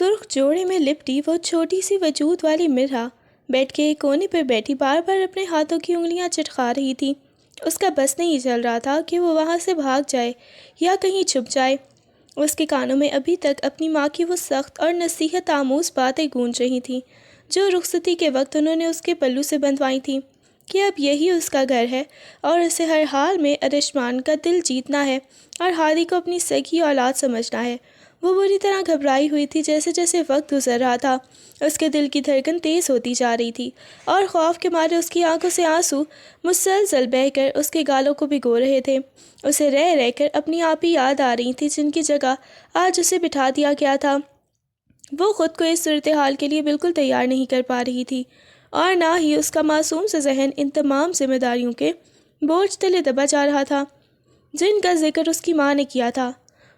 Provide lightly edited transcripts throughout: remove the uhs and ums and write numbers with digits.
سرخ جوڑے میں لپٹی وہ چھوٹی سی وجود والی مرہا بیڈ کے ایک کونے پر بیٹھی بار بار اپنے ہاتھوں کی انگلیاں چٹکا رہی تھی۔ اس کا بس نہیں چل رہا تھا کہ وہ وہاں سے بھاگ جائے یا کہیں چھپ جائے۔ اس کے کانوں میں ابھی تک اپنی ماں کی وہ سخت اور نصیحت آموز باتیں گونج رہی تھیں جو رخصتی کے وقت انہوں نے اس کے پلو سے بندھوائی تھیں، کہ اب یہی اس کا گھر ہے اور اسے ہر حال میں ارشمان کا دل جیتنا ہے اور ہادی کو اپنی سگی اولاد سمجھنا ہے۔ وہ بری طرح گھبرائی ہوئی تھی۔ جیسے جیسے وقت گزر رہا تھا اس کے دل کی دھڑکن تیز ہوتی جا رہی تھی اور خوف کے مارے اس کی آنکھوں سے آنسو مسلسل بہہ کر اس کے گالوں کو بھگو رہے تھے۔ اسے رہ رہ کر اپنی آپ ہی یاد آ رہی تھی جن کی جگہ آج اسے بٹھا دیا گیا تھا۔ وہ خود کو اس صورتحال کے لیے بالکل تیار نہیں کر پا رہی تھی اور نہ ہی اس کا معصوم سے ذہن ان تمام ذمہ داریوں کے بوجھ تلے دبا جا رہا تھا جن کا ذکر اس کی ماں نے کیا تھا۔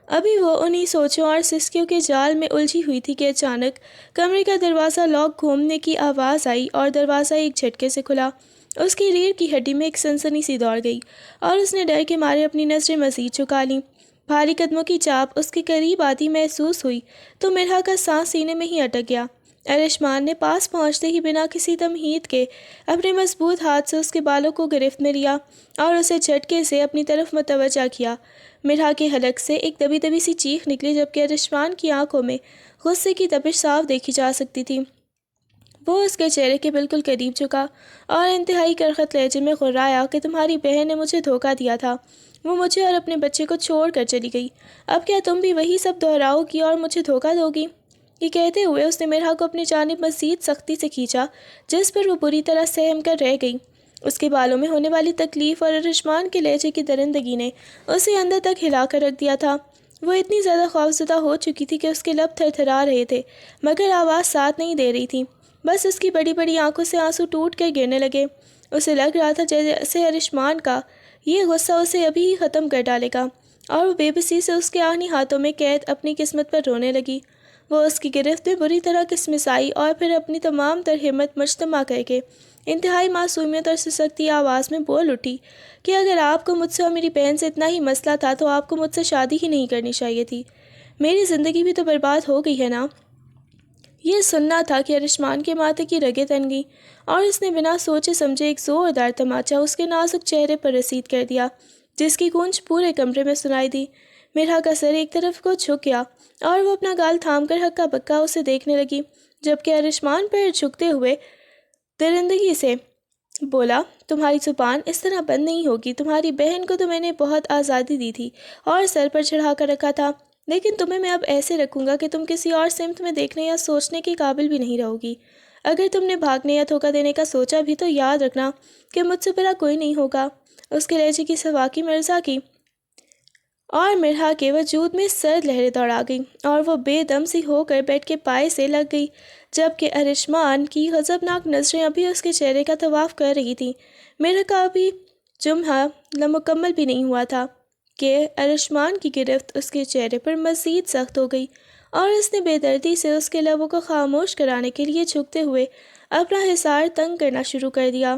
ابھی وہ انہی سوچوں اور سسکیوں کے جال میں الجھی ہوئی تھی کہ اچانک کمرے کا دروازہ لاک گھومنے کی آواز آئی اور دروازہ ایک جھٹکے سے کھلا۔ اس کی ریڑھ کی ہڈی میں ایک سنسنی سی دوڑ گئی اور اس نے ڈر کے مارے اپنی نظریں مزید جھکا لیں۔ بھاری قدموں کی چاپ اس کے قریب آتی محسوس ہوئی تو مرہا کا سانس سینے میں ہی اٹک گیا۔ ارشمان نے پاس پہنچتے ہی بنا کسی تمہید کے اپنے مضبوط ہاتھ سے اس کے بالوں کو گرفت میں لیا اور اسے جھٹکے سے اپنی طرف متوجہ کیا۔ مرہا کے حلق سے ایک دبی دبی سی چیخ نکلی جبکہ ارشمان کی آنکھوں میں غصے کی تپش صاف دیکھی جا سکتی تھی۔ وہ اس کے چہرے کے بالکل قریب جھکا اور انتہائی کرخت لہجے میں غرایا کہ تمہاری بہن نے مجھے دھوکہ دیا تھا، وہ مجھے اور اپنے بچے کو چھوڑ کر چلی گئی، اب کیا تم بھی وہی سب دہراؤ گی اور مجھے دھوکہ دو گی؟ یہ کہتے ہوئے اس نے مرہا کو اپنی جانب مزید سختی سے کھینچا جس پر وہ بری طرح سہم کر رہ گئی۔ اس کے بالوں میں ہونے والی تکلیف اور ارشمان کے لہجے کی درندگی نے اسے اندر تک ہلا کر رکھ دیا تھا۔ وہ اتنی زیادہ خوفزدہ ہو چکی تھی کہ اس کے لب تھر تھرا رہے تھے مگر آواز ساتھ نہیں دے رہی تھی، بس اس کی بڑی بڑی آنکھوں سے آنسو ٹوٹ کر گرنے لگے۔ اسے لگ رہا تھا جیسے ارشمان کا یہ غصہ اسے ابھی ہی ختم کر ڈالے گا اور وہ بے بسی سے اس کے آہنی ہاتھوں میں قید اپنی قسمت پر رونے لگی۔ وہ اس کی گرفت میں بری طرح کسمسائی اور پھر اپنی تمام تر ہمت مجتمع کر کے انتہائی معصومیت اور سسکتی آواز میں بول اٹھی کہ اگر آپ کو مجھ سے اور میری بہن سے اتنا ہی مسئلہ تھا تو آپ کو مجھ سے شادی ہی نہیں کرنی چاہیے تھی، میری زندگی بھی تو برباد ہو گئی ہے نا۔ یہ سننا تھا کہ ارشمان کے ماتھے کی رگیں تن گئی اور اس نے بنا سوچے سمجھے ایک زوردار تماچا اس کے نازک چہرے پر رسید کر دیا جس کی گونج پورے کمرے میں سنائی دی۔ مرہا کا سر ایک طرف کو جھک گیا اور وہ اپنا گال تھام کر ہکا بکا اسے دیکھنے لگی جبکہ ارشمان پر جھکتے ہوئے درندگی سے بولا، تمہاری زبان اس طرح بند نہیں ہوگی، تمہاری بہن کو تو میں نے بہت آزادی دی تھی اور سر پر چڑھا کر رکھا تھا، لیکن تمہیں میں اب ایسے رکھوں گا کہ تم کسی اور سمت میں دیکھنے یا سوچنے کے قابل بھی نہیں رہو گی۔ اگر تم نے بھاگنے یا دھوکہ دینے کا سوچا بھی تو یاد رکھنا کہ مجھ سے بڑا کوئی نہیں ہوگا۔ اس کے لہجے کی سواکی مرزا کی اور مرہا کے وجود میں سرد لہریں دوڑا گئیں اور وہ بے دم سی ہو کر بیڈ کے پائے سے لگ گئی جبکہ ارشمان کی غضبناک نظریں ابھی اس کے چہرے کا طواف کر رہی تھیں۔ مرہا کا ابھی جمحہ مکمل بھی نہیں ہوا تھا کہ ارشمان کی گرفت اس کے چہرے پر مزید سخت ہو گئی اور اس نے بے دردی سے اس کے لبوں کو خاموش کرانے کے لیے جھکتے ہوئے اپنا حصار تنگ کرنا شروع کر دیا۔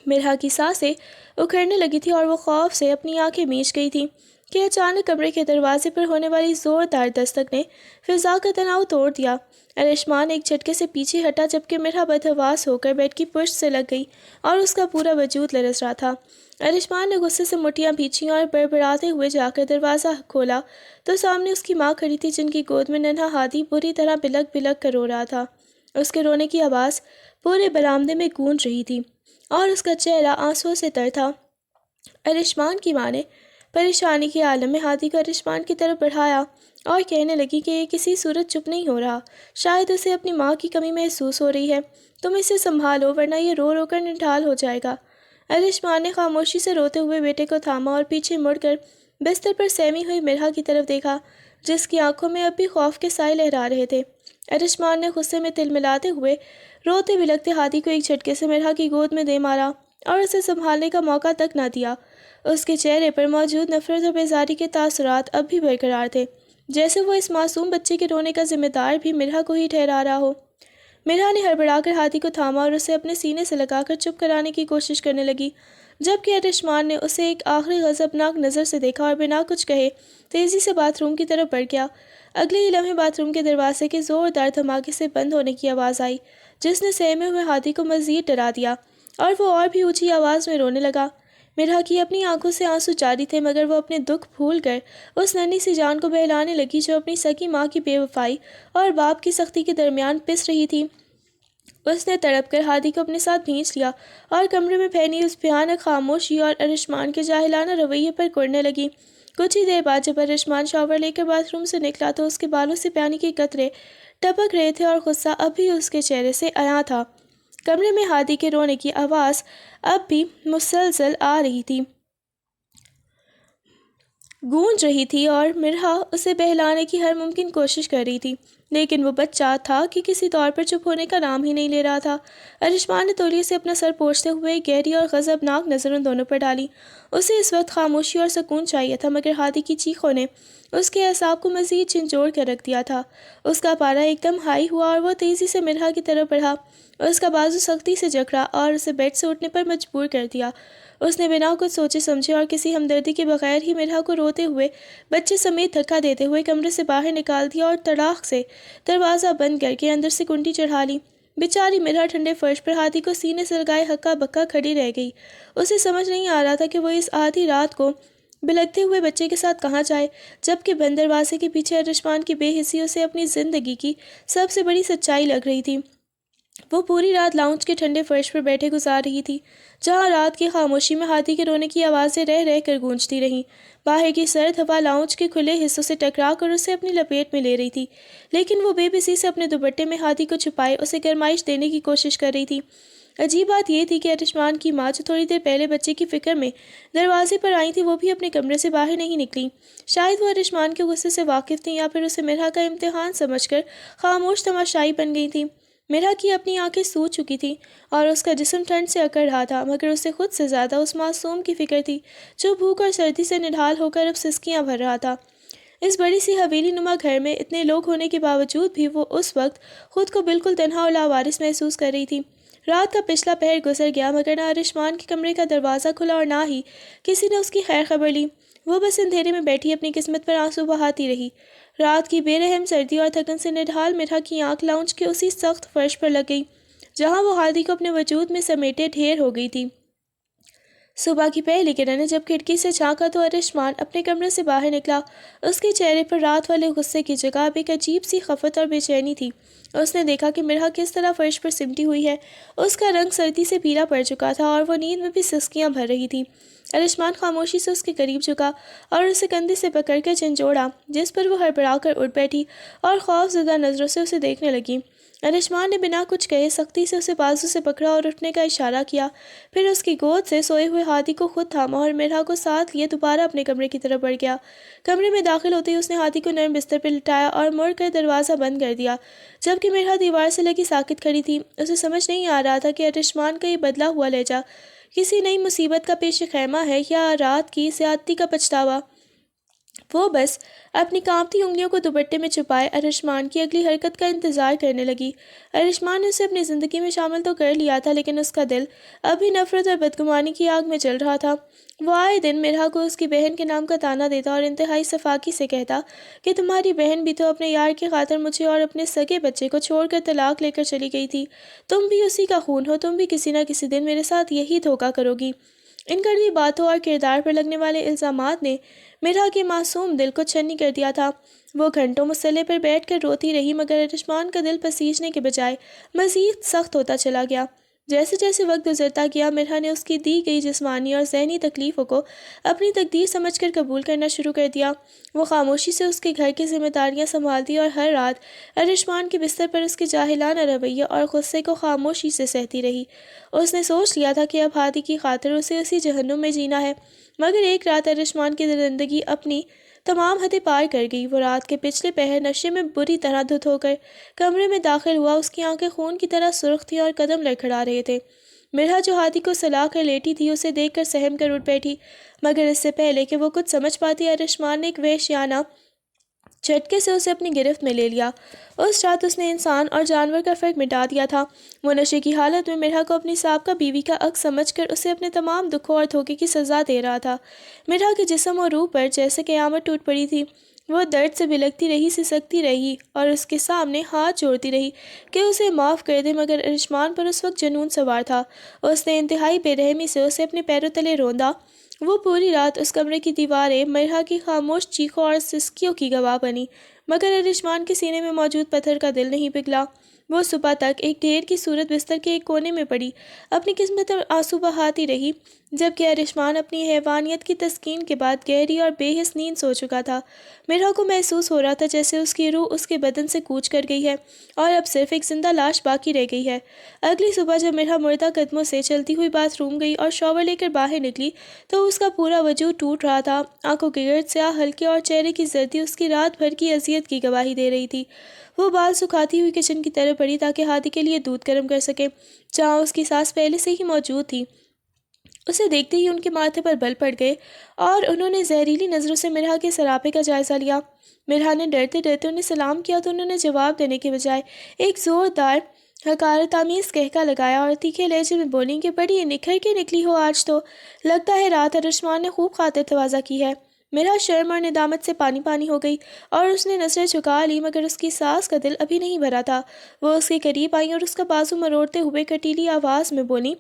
مرہا کی سانسیں اکھڑنے لگی تھی اور وہ خوف سے اپنی آنکھیں میچ گئی تھی کہ اچانک کمرے کے دروازے پر ہونے والی زوردار دستک نے فضا کا تناؤ توڑ دیا۔ ارشمان ایک جھٹکے سے پیچھے ہٹا جبکہ مرہا بدحواس ہو کر بیڈ کی پشت سے لگ گئی اور اس کا پورا وجود لرز رہا تھا۔ ارشمان نے غصے سے مٹھیاں بھینچیں اور بڑبڑاتے ہوئے جا کر دروازہ کھولا تو سامنے اس کی ماں کھڑی تھی جن کی گود میں ننھا ہادی بری طرح بلک بلک کر رو رہا تھا۔ اس کے رونے کی آواز پورے برآمدے میں گونج رہی تھی اور اس کا چہرہ آنسوؤں سے تر تھا۔ ارشمان کی ماں نے پریشانی کے عالم میں ہادی کو ارشمان کی طرف بڑھایا اور کہنے لگی کہ یہ کسی صورت چپ نہیں ہو رہا، شاید اسے اپنی ماں کی کمی محسوس ہو رہی ہے، تم اسے سنبھالو ورنہ یہ رو رو کر نڈھال ہو جائے گا۔ ارشمان نے خاموشی سے روتے ہوئے بیٹے کو تھاما اور پیچھے مڑ کر بستر پر سہمی ہوئی مرہا کی طرف دیکھا جس کی آنکھوں میں اب بھی خوف کے سائے لہرا رہے تھے۔ ارشمان نے غصے میں تل ملاتے ہوئے روتے بلکتے ہادی کو ایک جھٹکے سے مرہا کی گود میں دے مارا اور اسے سنبھالنے کا موقع تک نہ دیا۔ اس کے چہرے پر موجود نفرت اور بیزاری کے تاثرات اب بھی برقرار تھے جیسے وہ اس معصوم بچے کے رونے کا ذمہ دار بھی مرہا کو ہی ٹھہرا رہا ہو۔ مرہا نے ہڑبڑا کر ہادی کو تھاما اور اسے اپنے سینے سے لگا کر چپ کرانے کی کوشش کرنے لگی۔ جبکہ ارشمان نے اسے ایک آخری غضبناک نظر سے دیکھا اور بنا کچھ کہے تیزی سے باتھ روم کی طرف بڑھ گیا۔ اگلے ہی لمحے باتھ روم کے دروازے کے زوردار دھماکے سے بند ہونے کی آواز آئی، جس نے سہمے ہوئے ہادی کو مزید ڈرا دیا، اور وہ اور بھی اونچی آواز میں رونے لگا۔ مرحا کی اپنی آنکھوں سے آنسو جاری تھے، مگر وہ اپنے دکھ بھول کر اس ننھی سی جان کو بہلانے لگی جو اپنی سکی ماں کی بے وفائی اور باپ کی سختی کے درمیان پس رہی تھی۔ اس نے تڑپ کر ہادی کو اپنے ساتھ بھینچ لیا اور کمرے میں پھیلی اس بھیانک خاموشی اور ارشمان کے جاہلانہ رویے پر کرنے لگی۔ کچھ ہی دیر بعد جب ارشمان شاور لے کر باتھ روم سے نکلا تو اس کے بالوں سے پانی کے قطرے ٹپک رہے تھے اور غصہ اب بھی اس کے چہرے سے عیاں تھا۔ کمرے میں ہادی کے رونے کی آواز اب بھی مسلسل آ رہی تھی، گونج رہی تھی، اور مرحا اسے بہلانے کی ہر ممکن کوشش کر رہی تھی، لیکن وہ بچہ تھا کہ کسی طور پر چپ ہونے کا نام ہی نہیں لے رہا تھا۔ ارشمان نے تولیے سے اپنا سر پوچھتے ہوئے ایک گہری اور غضبناک نظر ان دونوں پر ڈالی۔ اسے اس وقت خاموشی اور سکون چاہیے تھا، مگر ہادی کی چیخوں نے اس کے اعصاب کو مزید جھنجھوڑ کر رکھ دیا تھا۔ اس کا پارا ایک دم ہائی ہوا اور وہ تیزی سے مرحا کی طرف بڑھا۔ اس کا بازو سختی سے جکڑا اور اسے بیڈ سے اٹھنے پر مجبور کر دیا۔ اس نے بنا کچھ سوچے سمجھے اور کسی ہمدردی کے بغیر ہی مرحا کو روتے ہوئے بچے سمیت دھکا دیتے ہوئے کمرے سے باہر نکال دیا اور تڑاق سے دروازہ بند کر کے اندر سے کنڈی چڑھا لی۔ بیچاری مرحا ٹھنڈے فرش پر ہاتھی کو سینے سے لگائے ہکا بکا کھڑی رہ گئی۔ اسے سمجھ نہیں آ رہا تھا کہ وہ اس آدھی رات کو بلکتے ہوئے بچے کے ساتھ کہاں جائے، جبکہ بند دروازے کے پیچھے ارشمان کی بے حسی اسے اپنی زندگی کی سب سے بڑی سچائی لگ رہی تھی۔ وہ پوری رات لاؤنج کے ٹھنڈے فرش پر بیٹھے گزار رہی تھی، جہاں رات کی خاموشی میں ہاتھی کے رونے کی آوازیں رہ رہ کر گونجتی رہیں۔ باہر کی سرد ہوا لاؤنج کے کھلے حصوں سے ٹکرا کر اسے اپنی لپیٹ میں لے رہی تھی، لیکن وہ بے بسی سے اپنے دوپٹے میں ہاتھی کو چھپائے اسے گرمائش دینے کی کوشش کر رہی تھی۔ عجیب بات یہ تھی کہ ارشمان کی ماں جو تھوڑی دیر پہلے بچے کی فکر میں دروازے پر آئی تھی، وہ بھی اپنے کمرے سے باہر نہیں نکلی۔ شاید وہ ارشمان کے غصے سے واقف تھیں یا پھر اسے مرحا کا امتحان سمجھ کر خاموش تماشائی بن گئی تھیں۔ مرحا کی اپنی آنکھیں سوج چکی تھیں اور اس کا جسم ٹھنڈ سے اکڑ رہا تھا، مگر اسے خود سے زیادہ اس معصوم کی فکر تھی جو بھوک اور سردی سے نڈھال ہو کر اب سسکیاں بھر رہا تھا۔ اس بڑی سی حویلی نما گھر میں اتنے لوگ ہونے کے باوجود بھی وہ اس وقت خود کو بالکل تنہا اور لاوارث محسوس کر رہی تھی۔ رات کا پچھلا پہر گزر گیا، مگر نہ ارشمان کے کمرے کا دروازہ کھلا اور نہ ہی کسی نے اس کی خیر خبر لی۔ وہ بس اندھیرے میں بیٹھی اپنی قسمت پر آنسو بہاتی رہی۔ رات کی بے رحم سردی اور تھکن سے نڈھال مرحا کی آنکھ لاؤنج کے اسی سخت فرش پر لگ گئی جہاں وہ ہادی کو اپنے وجود میں سمیٹے ڈھیر ہو گئی تھی۔ صبح کی پہلی کرنیں جب کھڑکی سے جھانکا تو ارشمان اپنے کمرے سے باہر نکلا۔ اس کے چہرے پر رات والے غصے کی جگہ اب ایک عجیب سی خفت اور بے چینی تھی۔ اس نے دیکھا کہ مرحا کس طرح فرش پر سمٹی ہوئی ہے۔ اس کا رنگ سردی سے پیلا پڑ چکا تھا اور وہ نیند میں بھی سسکیاں بھر رہی تھی۔ ارشمان خاموشی سے اس کے قریب جھکا اور اسے کندھے سے پکڑ کر جھنجھوڑا، جس پر وہ ہڑبڑا کر اٹھ بیٹھی اور خوف زدہ نظروں سے اسے دیکھنے لگی۔ ارشمان نے بنا کچھ کہے سختی سے اسے بازو سے پکڑا اور اٹھنے کا اشارہ کیا، پھر اس کی گود سے سوئے ہوئے ہاتھی کو خود تھاما اور مرحا کو ساتھ لیے دوبارہ اپنے کمرے کی طرف بڑھ گیا۔ کمرے میں داخل ہوتے ہی اس نے ہاتھی کو نرم بستر پر لٹایا اور مڑ کر دروازہ بند کر دیا، جبکہ مرحا دیوار سے لگی ساکت کھڑی تھی۔ اسے سمجھ نہیں آ رہا تھا کہ ارشمان کا یہ بدلا ہوا لہجہ کسی نئی مصیبت کا پیش خیمہ ہے یا رات کی زیادتی کا پچھتاوا۔ وہ بس اپنی کانپتی انگلیوں کو دوپٹے میں چھپائے ارشمان کی اگلی حرکت کا انتظار کرنے لگی۔ ارشمان نے اسے اپنی زندگی میں شامل تو کر لیا تھا، لیکن اس کا دل اب بھی نفرت اور بدگمانی کی آگ میں جل رہا تھا۔ وہ آئے دن مرحا کو اس کی بہن کے نام کا طعنہ دیتا اور انتہائی سفاکی سے کہتا کہ تمہاری بہن بھی تو اپنے یار کی خاطر مجھے اور اپنے سگے بچے کو چھوڑ کر طلاق لے کر چلی گئی تھی۔ تم بھی اسی کا خون ہو، تم بھی کسی نہ کسی دن میرے ساتھ یہی دھوکہ کرو گی۔ ان کڑوی باتوں اور کردار پر لگنے والے الزامات نے مرحا کے معصوم دل کو چھنی کر دیا تھا۔ وہ گھنٹوں مسلح پر بیٹھ کر روتی رہی، مگر ارشمان کا دل بسیجنے کے بجائے مزید سخت ہوتا چلا گیا۔ جیسے جیسے وقت گزرتا گیا، مرحا نے اس کی دی گئی جسمانی اور ذہنی تکلیفوں کو اپنی تقدیر سمجھ کر قبول کرنا شروع کر دیا۔ وہ خاموشی سے اس کے گھر کی ذمہ داریاں سنبھالتی اور ہر رات ارشمان کے بستر پر اس کے جاہلانہ رویے اور غصے کو خاموشی سے سہتی رہی۔ اس نے سوچ لیا تھا کہ اب ہادی کی خاطر اسے اسی جہنم میں جینا ہے، مگر ایک رات ارشمان کی زندگی اپنی تمام حدیں پار کر گئی۔ وہ رات کے پچھلے پہر نشے میں بری طرح دھت ہو کر کمرے میں داخل ہوا۔ اس کی آنکھیں خون کی طرح سرخ تھیں اور قدم لڑکھڑا رہے تھے۔ مرحا جو ہاتھی کو سلا کر لیٹی تھی اسے دیکھ کر سہم کر اٹھ بیٹھی، مگر اس سے پہلے کہ وہ کچھ سمجھ پاتی ارشمان نے ایک وحشیانہ جھٹکے سے اسے اپنی گرفت میں لے لیا۔ اس رات اس نے انسان اور جانور کا فرق مٹا دیا تھا۔ وہ نشے کی حالت میں مرحا کو اپنی سابقہ بیوی کا عکس سمجھ کر اسے اپنے تمام دکھوں اور دھوکے کی سزا دے رہا تھا۔ مرحا کے جسم اور روح پر جیسے قیامت ٹوٹ پڑی تھی۔ وہ درد سے بلکتی رہی، سسکتی رہی اور اس کے سامنے ہاتھ جوڑتی رہی کہ اسے معاف کر دے، مگر ارشمان پر اس وقت جنون سوار تھا۔ اس نے انتہائی بے رحمی سے اسے اپنے پیروں تلے روندا۔ وہ پوری رات اس کمرے کی دیواریں مرحا کی خاموش چیخوں اور سسکیوں کی گواہ بنی، مگر ارشمان کے سینے میں موجود پتھر کا دل نہیں پگھلا۔ وہ صبح تک ایک ڈھیر کی صورت بستر کے ایک کونے میں پڑی اپنی قسمت اور آنسو بہاتی رہی، جبکہ ارشمان اپنی حیوانیت کی تسکین کے بعد گہری اور بے حس نیند سو چکا تھا۔ مرحا کو محسوس ہو رہا تھا جیسے اس کی روح اس کے بدن سے کوچ کر گئی ہے اور اب صرف ایک زندہ لاش باقی رہ گئی ہے۔ اگلی صبح جب مرحا مردہ قدموں سے چلتی ہوئی باتھ روم گئی اور شاور لے کر باہر نکلی تو اس کا پورا وجود ٹوٹ رہا تھا۔ آنکھوں کے گرد سیاہ حلقے اور چہرے کی زردی اس کی رات بھر کی اذیت کی گواہی دے رہی تھی۔ وہ بال سکھاتی ہوئی کچن کی طرف بڑھی تاکہ ہادی کے لیے دودھ گرم کر سکے، جہاں اس کی ساس پہلے سے ہی موجود تھی۔ اسے دیکھتے ہی ان کے ماتھے پر بل پڑ گئے اور انہوں نے زہریلی نظروں سے مرحا کے سراپے کا جائزہ لیا۔ مرحا نے ڈرتے ڈرتے انہیں سلام کیا تو انہوں نے جواب دینے کے بجائے ایک زوردار حقارت آمیز کہکا لگایا اور تیکھے لہجے میں بولیں کہ بڑی نکھر کے نکلی ہو آج تو، لگتا ہے رات ارشمان نے خوب خاطر تواضع کی ہے۔ مرحا شرم اور ندامت سے پانی پانی ہو گئی اور اس نے نظریں جھکا لی، مگر اس کی ساس کا دل ابھی نہیں بھرا تھا۔ وہ اس کے قریب آئیں اور اس کا بازو مروڑتے ہوئے کٹیلی آواز میں بولیں،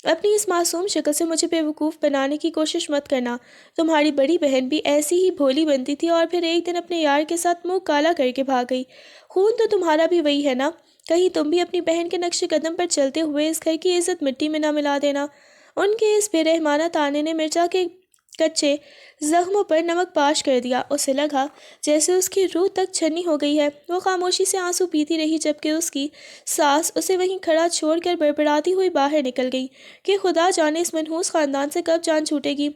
اپنی اس معصوم شکل سے مجھے بیوقوف بنانے کی کوشش مت کرنا۔ تمہاری بڑی بہن بھی ایسی ہی بھولی بنتی تھی اور پھر ایک دن اپنے یار کے ساتھ منہ کالا کر کے بھاگ گئی۔ خون تو تمہارا بھی وہی ہے نا، کہیں تم بھی اپنی بہن کے نقش قدم پر چلتے ہوئے اس گھر کی عزت مٹی میں نہ ملا دینا۔ ان کے اس بے رحمانہ طعنے نے مرزا کے کچے زخموں پر نمک پاش کر دیا۔ اسے لگا جیسے اس کی روح تک چھنی ہو گئی ہے۔ وہ خاموشی سے آنسو پیتی رہی جبکہ اس کی ساس اسے وہیں کھڑا چھوڑ کر بڑبڑاتی ہوئی باہر نکل گئی کہ خدا جانے اس منحوس خاندان سے کب جان چھوٹے گی۔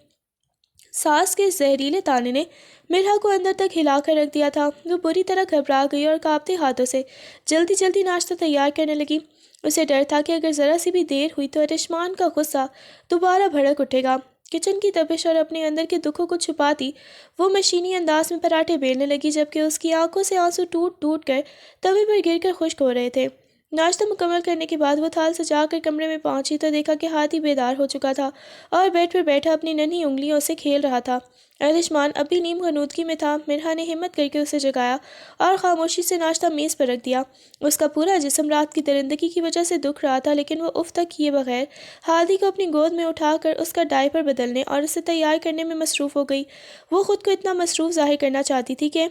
ساس کے زہریلے طعنے نے مرحا کو اندر تک ہلا کر رکھ دیا تھا۔ وہ بری طرح گھبرا گئی اور کانپتے ہاتھوں سے جلدی جلدی ناشتہ تیار کرنے لگی۔ اسے ڈر تھا کہ اگر ذرا سی بھی دیر ہوئی تو ارشمان کا غصہ دوبارہ بھڑک اٹھے گا۔ کچن کی تپش اور اپنے اندر کے دکھوں کو چھپاتی وہ مشینی انداز میں پراٹھے بیلنے لگی جبکہ اس کی آنکھوں سے آنسو ٹوٹ ٹوٹ کر توے پر گر کر خشک ہو رہے تھے۔ ناشتہ مکمل کرنے کے بعد وہ تھال سجا کر کمرے میں پہنچی تو دیکھا کہ ہادی بیدار ہو چکا تھا اور بیڈ پر بیٹھا اپنی ننھی انگلیوں سے کھیل رہا تھا۔ ارشمان اب بھی نیم غنودگی میں تھا۔ مرحا نے ہمت کر کے اسے جگایا اور خاموشی سے ناشتہ میز پر رکھ دیا۔ اس کا پورا جسم رات کی درندگی کی وجہ سے دکھ رہا تھا، لیکن وہ اف تک کیے بغیر ہادی کو اپنی گود میں اٹھا کر اس کا ڈائپر بدلنے اور اسے تیار کرنے میں مصروف ہو گئی۔ وہ خود کو اتنا مصروف ظاہر کرنا چاہتی تھی کہ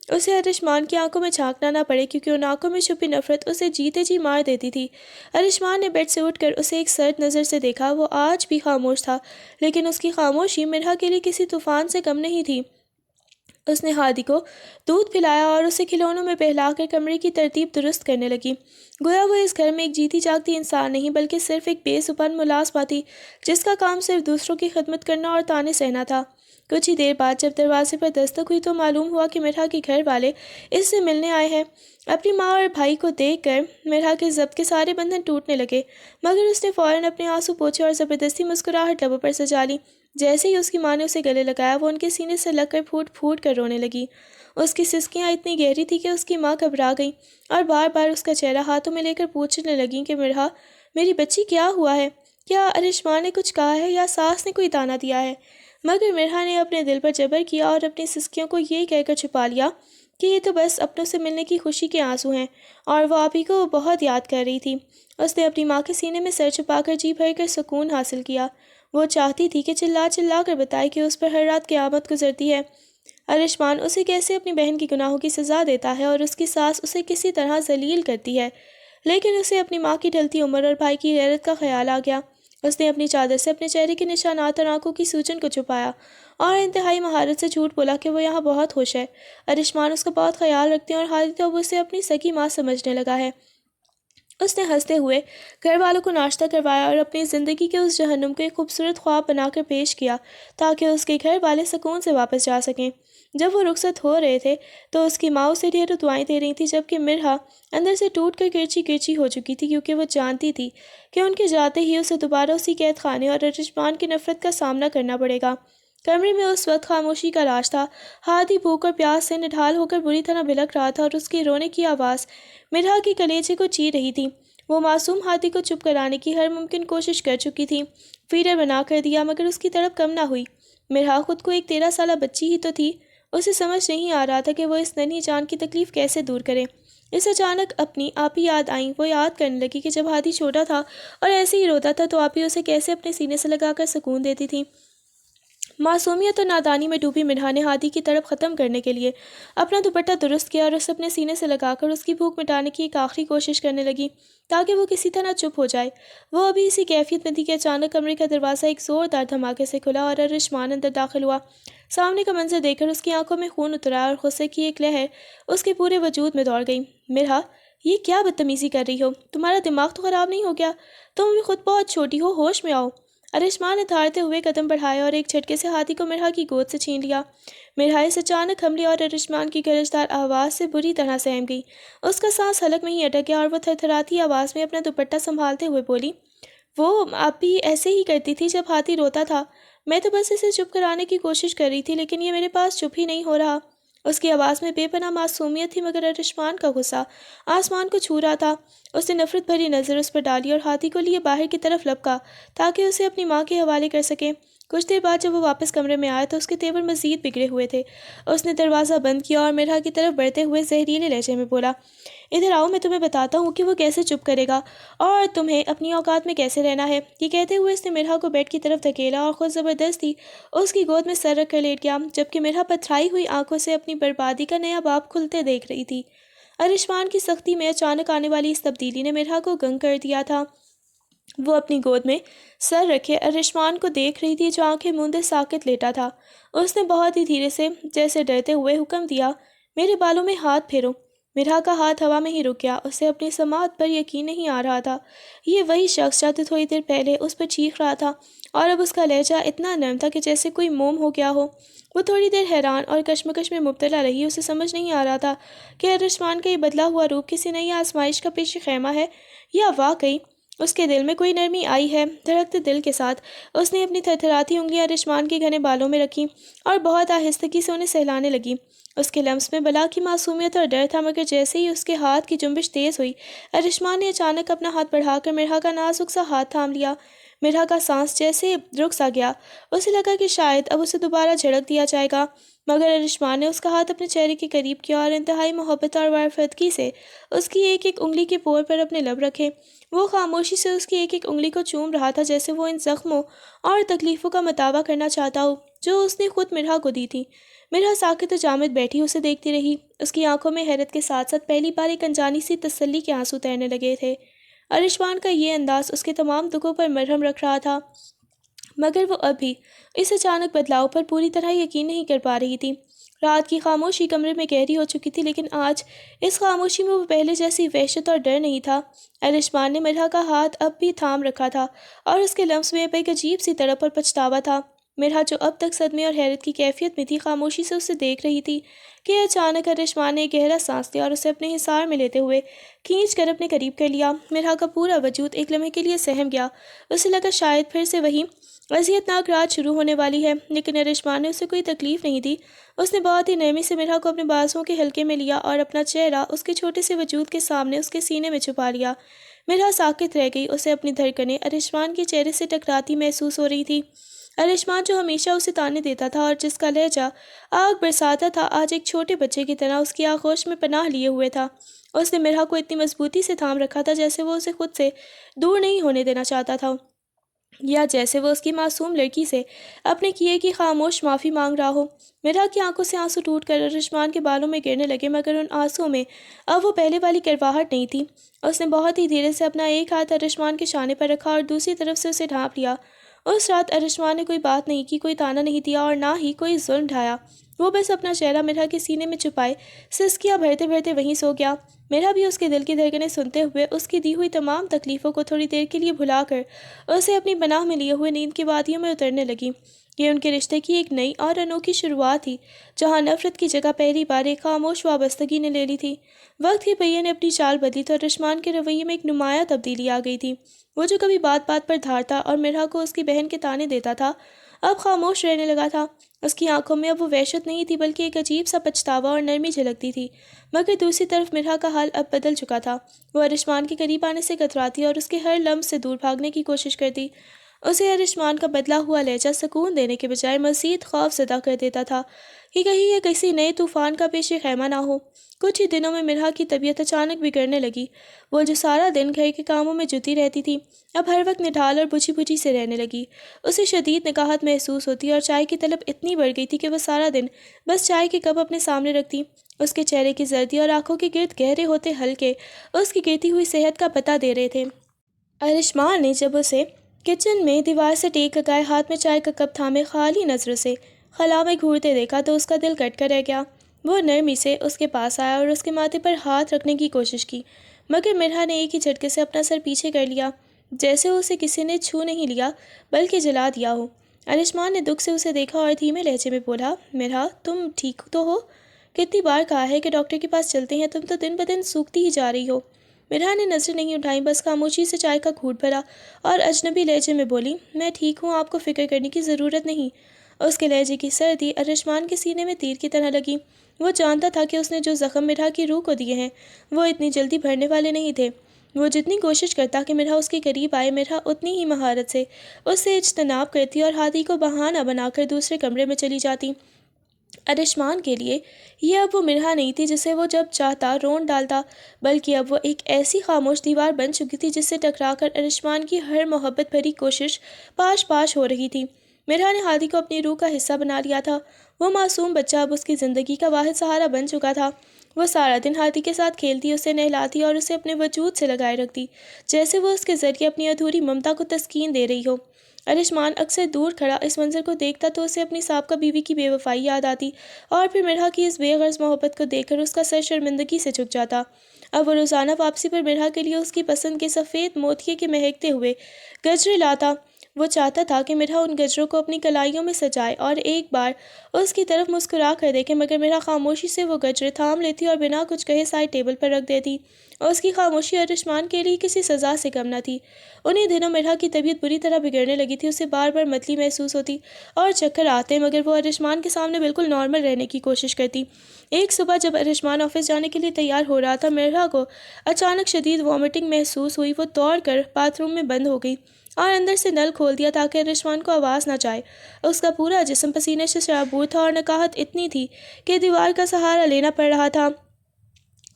اسے ارشمان کی آنکھوں میں جھانکنا نہ پڑے، کیونکہ ان آنکھوں میں چھپی نفرت اسے جیتے جی مار دیتی تھی۔ ارشمان نے بیڈ سے اٹھ کر اسے ایک سرد نظر سے دیکھا۔ وہ آج بھی خاموش تھا، لیکن اس کی خاموشی مرحا کے لیے کسی طوفان سے کم نہیں تھی۔ اس نے ہادی کو دودھ پلایا اور اسے کھلونوں میں بہلا کر کمرے کی ترتیب درست کرنے لگی، گویا وہ اس گھر میں ایک جیتی جاگتی انسان نہیں بلکہ صرف ایک بے زبان ملازمہ تھی جس کا کام صرف دوسروں کی خدمت کرنا اور طعنے سہنا تھا۔ کچھ ہی دیر بعد جب دروازے پر دستک ہوئی تو معلوم ہوا کہ مرحا کے گھر والے اس سے ملنے آئے ہیں۔ اپنی ماں اور بھائی کو دیکھ کر مرحا کے ضبط کے سارے بندھن ٹوٹنے لگے، مگر اس نے فوراً اپنے آنسو پوچھے اور زبردستی مسکراہٹ لبوں پر سجا لی۔ جیسے ہی اس کی ماں نے اسے گلے لگایا وہ ان کے سینے سے لگ کر پھوٹ پھوٹ کر رونے لگی۔ اس کی سسکیاں اتنی گہری تھی کہ اس کی ماں گھبرا گئی اور بار بار اس کا چہرہ ہاتھوں میں لے کر پوچھنے لگیں کہ مرحا میری بچی کیا ہوا ہے؟ کیا ارشمان نے کچھ کہا ہے یا ساس نے کوئی طعنہ دیا ہے؟ مگر مرحا نے اپنے دل پر جبر کیا اور اپنی سسکیوں کو یہ کہہ کر چھپا لیا کہ یہ تو بس اپنوں سے ملنے کی خوشی کے آنسو ہیں اور وہ آپ ہی کو بہت یاد کر رہی تھی۔ اس نے اپنی ماں کے سینے میں سر چھپا کر جی بھر کر سکون حاصل کیا۔ وہ چاہتی تھی کہ چلا چلا کر بتائے کہ اس پر ہر رات قیامت گزرتی ہے، ارشمان اسے کیسے اپنی بہن کی گناہوں کی سزا دیتا ہے اور اس کی ساس اسے کسی طرح ذلیل کرتی ہے، لیکن اسے اپنی ماں کی ڈھلتی عمر اور بھائی کی غیرت کا خیال آ گیا۔ اس نے اپنی چادر سے اپنے چہرے کے نشانات اور آنکھوں کی سوجن کو چھپایا اور انتہائی مہارت سے جھوٹ بولا کہ وہ یہاں بہت خوش ہے، ارشمان اس کا بہت خیال رکھتے ہیں اور ہادی تو اب اسے اپنی سگی ماں سمجھنے لگا ہے۔ اس نے ہنستے ہوئے گھر والوں کو ناشتہ کروایا اور اپنی زندگی کے اس جہنم کو ایک خوبصورت خواب بنا کر پیش کیا تاکہ اس کے گھر والے سکون سے واپس جا سکیں۔ جب وہ رخصت ہو رہے تھے تو اس کی ماں اسے ڈھیروں دعائیں دے رہی تھی، جبکہ مرحا اندر سے ٹوٹ کر کرچی کرچی ہو چکی تھی، کیونکہ وہ جانتی تھی کہ ان کے جاتے ہی اسے دوبارہ اسی قید خانے اور ارشمان کی نفرت کا سامنا کرنا پڑے گا۔ کمرے میں اس وقت خاموشی کا راج تھا۔ ہاتھی بھوک اور پیاس سے نڈھال ہو کر بری طرح بھلک رہا تھا اور اس کی رونے کی آواز مرہا کے کلیجے کو چیر رہی تھی۔ وہ معصوم ہاتھی کو چپ کرانے کی ہر ممکن کوشش کر چکی تھی، فیڈر بنا کر دیا، مگر اس کی تڑپ کم نہ ہوئی۔ مرہا خود کو ایک 13 سالہ بچی ہی تو تھی، اسے سمجھ نہیں آ رہا تھا کہ وہ اس ننھی جان کی تکلیف کیسے دور کرے۔ اسے اچانک اپنی آپی یاد آئیں۔ وہ یاد کرنے لگی کہ جب ہاتھی چھوٹا تھا اور ایسے ہی روتا تھا تو آپی اسے کیسے اپنے سینے سے لگا کر سکون دیتی تھی۔ معصومیت اور نادانی میں ڈوبی مرہا نے ہاتھی کی تڑپ ختم کرنے کے لیے اپنا دوپٹہ درست کیا اور اسے اپنے سینے سے لگا کر اس کی بھوک مٹانے کی ایک آخری کوشش کرنے لگی تاکہ وہ کسی طرح چپ ہو جائے۔ وہ ابھی اسی کیفیت میں تھی کہ اچانک کمرے کا دروازہ ایک زوردار دھماکے سے کھلا اور ارشمان اندر داخل ہوا۔ سامنے کا منظر دیکھ کر اس کی آنکھوں میں خون اتر آیا اور غصے کی ایک لہر اس کے پورے وجود میں دوڑ گئی۔ مرہا، یہ کیا بدتمیزی کر رہی ہو؟ تمہارا دماغ تو خراب نہیں ہو گیا؟ تم ابھی خود بہت چھوٹی ہو، ہوش میں آؤ۔ ارشمان نے دھاڑتے ہوئے قدم بڑھائے اور ایک جھٹکے سے ہاتھی کو مرہا کی گود سے چھین لیا۔ مرہا اس اچانک حملے اور ارشمان کی گرجدار آواز سے بری طرح سہم گئی۔ اس کا سانس حلق میں ہی اٹک گیا اور وہ تھرتھراتی آواز میں اپنا دوپٹہ سنبھالتے ہوئے بولی، وہ آپ بھی ایسے ہی کرتی تھی جب ہاتھی روتا تھا؟ میں تو بس اسے چپ کرانے کی کوشش کر رہی تھی، لیکن یہ میرے پاس چپ ہی نہیں ہو رہا۔ اس کی آواز میں بے پناہ معصومیت تھی، مگر ارشمان کا غصہ آسمان کو چھو رہا تھا۔ اس نے نفرت بھری نظر اس پر ڈالی اور ہاتھی کو لیے باہر کی طرف لپکا تاکہ اسے اپنی ماں کے حوالے کر سکے۔ کچھ دیر بعد جب وہ واپس کمرے میں آیا تو اس کے تیور مزید بگڑے ہوئے تھے۔ اس نے دروازہ بند کیا اور مرہا کی طرف بڑھتے ہوئے زہریلے لہجے میں بولا، ادھر آؤ، میں تمہیں بتاتا ہوں کہ وہ کیسے چپ کرے گا اور تمہیں اپنی اوقات میں کیسے رہنا ہے۔ یہ کہتے ہوئے اس نے مرہا کو بیڈ کی طرف دھکیلا اور خود زبردستی اس کی گود میں سر رکھ کر لیٹ گیا، جبکہ مرہا پتھرائی ہوئی آنکھوں سے اپنی بربادی کا نیا باب کھلتے دیکھ رہی تھی۔ ارشمان کی سختی میں اچانک آنے والی اس تبدیلی نے مرہا کو گنگ کر دیا تھا۔ وہ اپنی گود میں سر رکھے ارشمان کو دیکھ رہی تھی جو آنکھیں موندے ساکت لیٹا تھا۔ اس نے بہت ہی دھیرے سے، جیسے ڈرتے ہوئے، حکم دیا، میرے بالوں میں ہاتھ پھیرو۔ مرہا کا ہاتھ ہوا میں ہی رک گیا۔ اسے اپنی سماعت پر یقین نہیں آ رہا تھا۔ یہ وہی شخص جو تھوڑی دیر پہلے اس پر چیخ رہا تھا، اور اب اس کا لہجہ اتنا نرم تھا کہ جیسے کوئی موم ہو گیا ہو۔ وہ تھوڑی دیر حیران اور کشمکش میں مبتلا رہی۔ اسے سمجھ نہیں آ رہا تھا کہ ارشمان کا یہ بدلا ہوا روپ کسی نئی آزمائش کا پیش خیمہ ہے یا واقعی اس کے دل میں کوئی نرمی آئی ہے۔ دھڑکتے دل کے ساتھ اس نے اپنی تھرتھراتی انگلیاں ارشمان کے گھنے بالوں میں رکھیں اور بہت آہستگی سے انہیں سہلانے لگی۔ اس کے لمس میں بلا کی معصومیت اور ڈر تھا، مگر جیسے ہی اس کے ہاتھ کی جنبش تیز ہوئی، ارشمان نے اچانک اپنا ہاتھ بڑھا کر مرہا کا نازک سا ہاتھ تھام لیا۔ مرہا کا سانس جیسے رک سا گیا۔ اسے لگا کہ شاید اب اسے دوبارہ جھڑک دیا جائے گا، مگر ارشمان نے اس کا ہاتھ اپنے چہرے کے قریب کیا اور انتہائی محبت اور وارفتگی سے اس کی ایک ایک انگلی کے پور پر اپنے لب رکھے۔ وہ خاموشی سے اس کی ایک ایک انگلی کو چوم رہا تھا، جیسے وہ ان زخموں اور تکلیفوں کا مداوع کرنا چاہتا ہو جو اس نے خود مرہا کو دی تھی۔ مرہا ساکت و جامد بیٹھی اسے دیکھتی رہی۔ اس کی آنکھوں میں حیرت کے ساتھ ساتھ پہلی بار ایک انجانی سی تسلی کے آنسو تیرنے لگے تھے۔ ارشمان کا یہ انداز اس کے تمام دکھوں پر مرہم رکھ رہا تھا، مگر وہ اب بھی اس اچانک بدلاؤ پر پوری طرح یقین نہیں کر پا رہی تھی۔ رات کی خاموشی کمرے میں گہری ہو چکی تھی، لیکن آج اس خاموشی میں وہ پہلے جیسی وحشت اور ڈر نہیں تھا۔ ارشمان نے مرہا کا ہاتھ اب بھی تھام رکھا تھا اور اس کے لمس میں ایک عجیب سی تڑپ اور پچھتاوا تھا۔ مرہا جو اب تک صدمے اور حیرت کی کیفیت میں تھی، خاموشی سے اسے دیکھ رہی تھی کہ اچانک ارشمان نے ایک گہرا سانس لیا اور اسے اپنے حصار میں لیتے ہوئے کھینچ کر اپنے قریب کر لیا۔ مرہا کا پورا وجود ایک لمحے کے لیے سہم گیا۔ اسے لگا شاید پھر سے وہی اذیت ناک رات شروع ہونے والی ہے، لیکن ارشمان نے اسے کوئی تکلیف نہیں دی۔ اس نے بہت ہی نرمی سے مرہا کو اپنے بازوؤں کے حلقے میں لیا اور اپنا چہرہ اس کے چھوٹے سے وجود کے سامنے اس کے سینے میں چھپا لیا۔ مرہا ساکت رہ گئی۔ اسے اپنی دھڑکنیں ارشمان کے چہرے سے ٹکراتی محسوس ہو رہی تھی۔ ارشمان جو ہمیشہ اسے تانے دیتا تھا اور جس کا لہجہ آگ برساتا تھا، آج ایک چھوٹے بچے کی طرح اس کی آغوش میں پناہ لیے ہوئے تھا۔ اس نے مرہا کو اتنی مضبوطی سے تھام رکھا تھا جیسے وہ اسے خود سے دور نہیں ہونے دینا چاہتا تھا، یا جیسے وہ اس کی معصوم لڑکی سے اپنے کیے کی خاموش معافی مانگ رہا ہو۔ مرہا کی آنکھوں سے آنسو ٹوٹ کر ارشمان کے بالوں میں گرنے لگے، مگر ان آنسوؤں میں اب وہ پہلے والی کرواہٹ نہیں تھی۔ اس نے بہت ہی دھیرے سے اپنا ایک ہاتھ ارشمان کے شانے پر رکھا اور دوسری طرف سے اسے ڈھانپ لیا۔ اس رات ارشمان نے کوئی بات نہیں کی، کوئی تانا نہیں دیا اور نہ ہی کوئی ظلم ڈھایا۔ وہ بس اپنا چہرہ مرہا کے سینے میں چھپائے سسکیاں بھرتے بھرتے وہیں سو گیا۔ مرہا بھی اس کے دل کی دھڑکنیں سنتے ہوئے اس کی دی ہوئی تمام تکلیفوں کو تھوڑی دیر کے لیے بھلا کر اسے اپنی پناہ میں لیے ہوئے نیند کی وادیوں میں اترنے لگی۔ یہ ان کے رشتے کی ایک نئی اور انوکھی شروعات تھی، جہاں نفرت کی جگہ پہلی بار ایک خاموش وابستگی نے لے لی تھی۔ وقت کے پہیے نے اپنی چال بدلی تو ارشمان کے رویے میں ایک نمایاں تبدیلی آ گئی تھی۔ وہ جو کبھی بات بات پر دھارتا اور مرہا کو اس کی بہن کے تانے دیتا تھا، اب خاموش رہنے لگا تھا۔ اس کی آنکھوں میں اب وہ وحشت نہیں تھی بلکہ ایک عجیب سا پچھتاوا اور نرمی جھلکتی تھی۔ مگر دوسری طرف مرحا کا حال اب بدل چکا تھا۔ وہ ارشمان کے قریب آنے سے کتراتی اور اس کے ہر لمس سے دور بھاگنے کی کوشش کرتی۔ اسے ارشمان کا بدلا ہوا لہجہ سکون دینے کے بجائے مزید خوف زدہ کر دیتا تھا کہ کہیں یہ کسی نئے طوفان کا پیش خیمہ نہ ہو۔ کچھ ہی دنوں میں مرحا کی طبیعت اچانک بگڑنے لگی۔ وہ جو سارا دن گھر کے کاموں میں جٹی رہتی تھی اب ہر وقت نڈھال اور بجھی بجھی سے رہنے لگی۔ اسے شدید نکاہت محسوس ہوتی اور چائے کی طلب اتنی بڑھ گئی تھی کہ وہ سارا دن بس چائے کے کپ اپنے سامنے رکھتی۔ اس کے چہرے کی زردی اور آنکھوں کے گرد گہرے ہوتے حلقے اس کی گرتی ہوئی صحت کا پتہ دے رہے تھے۔ ارشمان نے جب اسے کچن میں دیوار سے ٹیک لگائے ہاتھ میں چائے کا کپ تھامے خالی نظروں سے خلا میں گھورتے دیکھا تو اس کا دل کٹ کر رہ گیا۔ وہ نرمی سے اس کے پاس آیا اور اس کے ماتھے پر ہاتھ رکھنے کی کوشش کی، مگر مرحا نے ایک ہی جھٹکے سے اپنا سر پیچھے کر لیا، جیسے اسے کسی نے چھو نہیں لیا بلکہ جلا دیا ہو۔ ارشمان نے دکھ سے اسے دیکھا اور دھیمے لہجے میں بولا، مرحا تم ٹھیک تو ہو؟ کتنی بار کہا ہے کہ ڈاکٹر کے پاس چلتے ہیں، تم تو دن بدن سوکھتی ہی جا رہی ہو۔ مرحا نے نظر نہیں اٹھائیں، بس خاموشی سے چائے کا گھونٹ بھرا اور اجنبی لہجے میں بولی، میں ٹھیک ہوں، آپ کو فکر کرنے کی ضرورت نہیں۔ اس کے لہجے کی سردی ارشمان کے سینے میں تیر کی طرح لگی۔ وہ جانتا تھا کہ اس نے جو زخم مرحا کی روح کو دیے ہیں وہ اتنی جلدی بھرنے والے نہیں تھے۔ وہ جتنی کوشش کرتا کہ مرحا اس کے قریب آئے، مرحا اتنی ہی مہارت سے اس سے اجتناب کرتی اور ہاتھی کو بہانہ بنا کر دوسرے کمرے میں چلی جاتی۔ ارشمان کے لیے یہ اب وہ مرحا نہیں تھی جسے وہ جب چاہتا رون ڈالتا، بلکہ اب وہ ایک ایسی خاموش دیوار بن چکی تھی جس سے ٹکرا کر ارشمان کی ہر محبت بھری کوشش پاش پاش ہو رہی تھی۔ مرحا نے ہادی کو اپنی روح کا حصہ بنا لیا تھا۔ وہ معصوم بچہ اب اس کی زندگی کا واحد سہارا بن چکا تھا۔ وہ سارا دن ہادی کے ساتھ کھیلتی، اسے نہلاتی اور اسے اپنے وجود سے لگائے رکھتی، جیسے وہ اس کے ذریعے اپنی ادھوری ممتا کو تسکین دے رہی ہو۔ ارشمان اکثر دور کھڑا اس منظر کو دیکھتا تو اسے اپنی سابقہ بیوی کی بے وفائی یاد آتی اور پھر مرحا کی اس بے غرض محبت کو دیکھ کر اس کا سر شرمندگی سے جھک جاتا۔ اب وہ روزانہ واپسی پر مرحا کے لیے اس کی پسند کے سفید موتیے کے مہکتے ہوئے گجرے لاتا۔ وہ چاہتا تھا کہ مرحا ان گجروں کو اپنی کلائیوں میں سجائے اور ایک بار اس کی طرف مسکرا کر دیکھے، مگر مرحا خاموشی سے وہ گجرے تھام لیتی اور بنا کچھ کہے سائے ٹیبل پر رکھ دیتی۔ اس کی خاموشی ارشمان کے لیے کسی سزا سے کم نہ تھی۔ انہی دنوں مرحا کی طبیعت بری طرح بگڑنے لگی تھی، اسے بار بار متلی محسوس ہوتی اور چکر آتے، مگر وہ ارشمان کے سامنے بالکل نارمل رہنے کی کوشش کرتی۔ ایک صبح جب ارشمان آفس جانے کے لیے تیار ہو رہا تھا، مرحا کو اچانک شدید وامٹنگ محسوس ہوئی۔ وہ دوڑ کر باتھ روم میں بند ہو گئی اور اندر سے نل کھول دیا تاکہ ارشمان کو آواز نہ جائے۔ اس کا پورا جسم پسینے سے شرابور تھا اور نکاہت اتنی تھی کہ دیوار کا سہارا لینا پڑ رہا تھا۔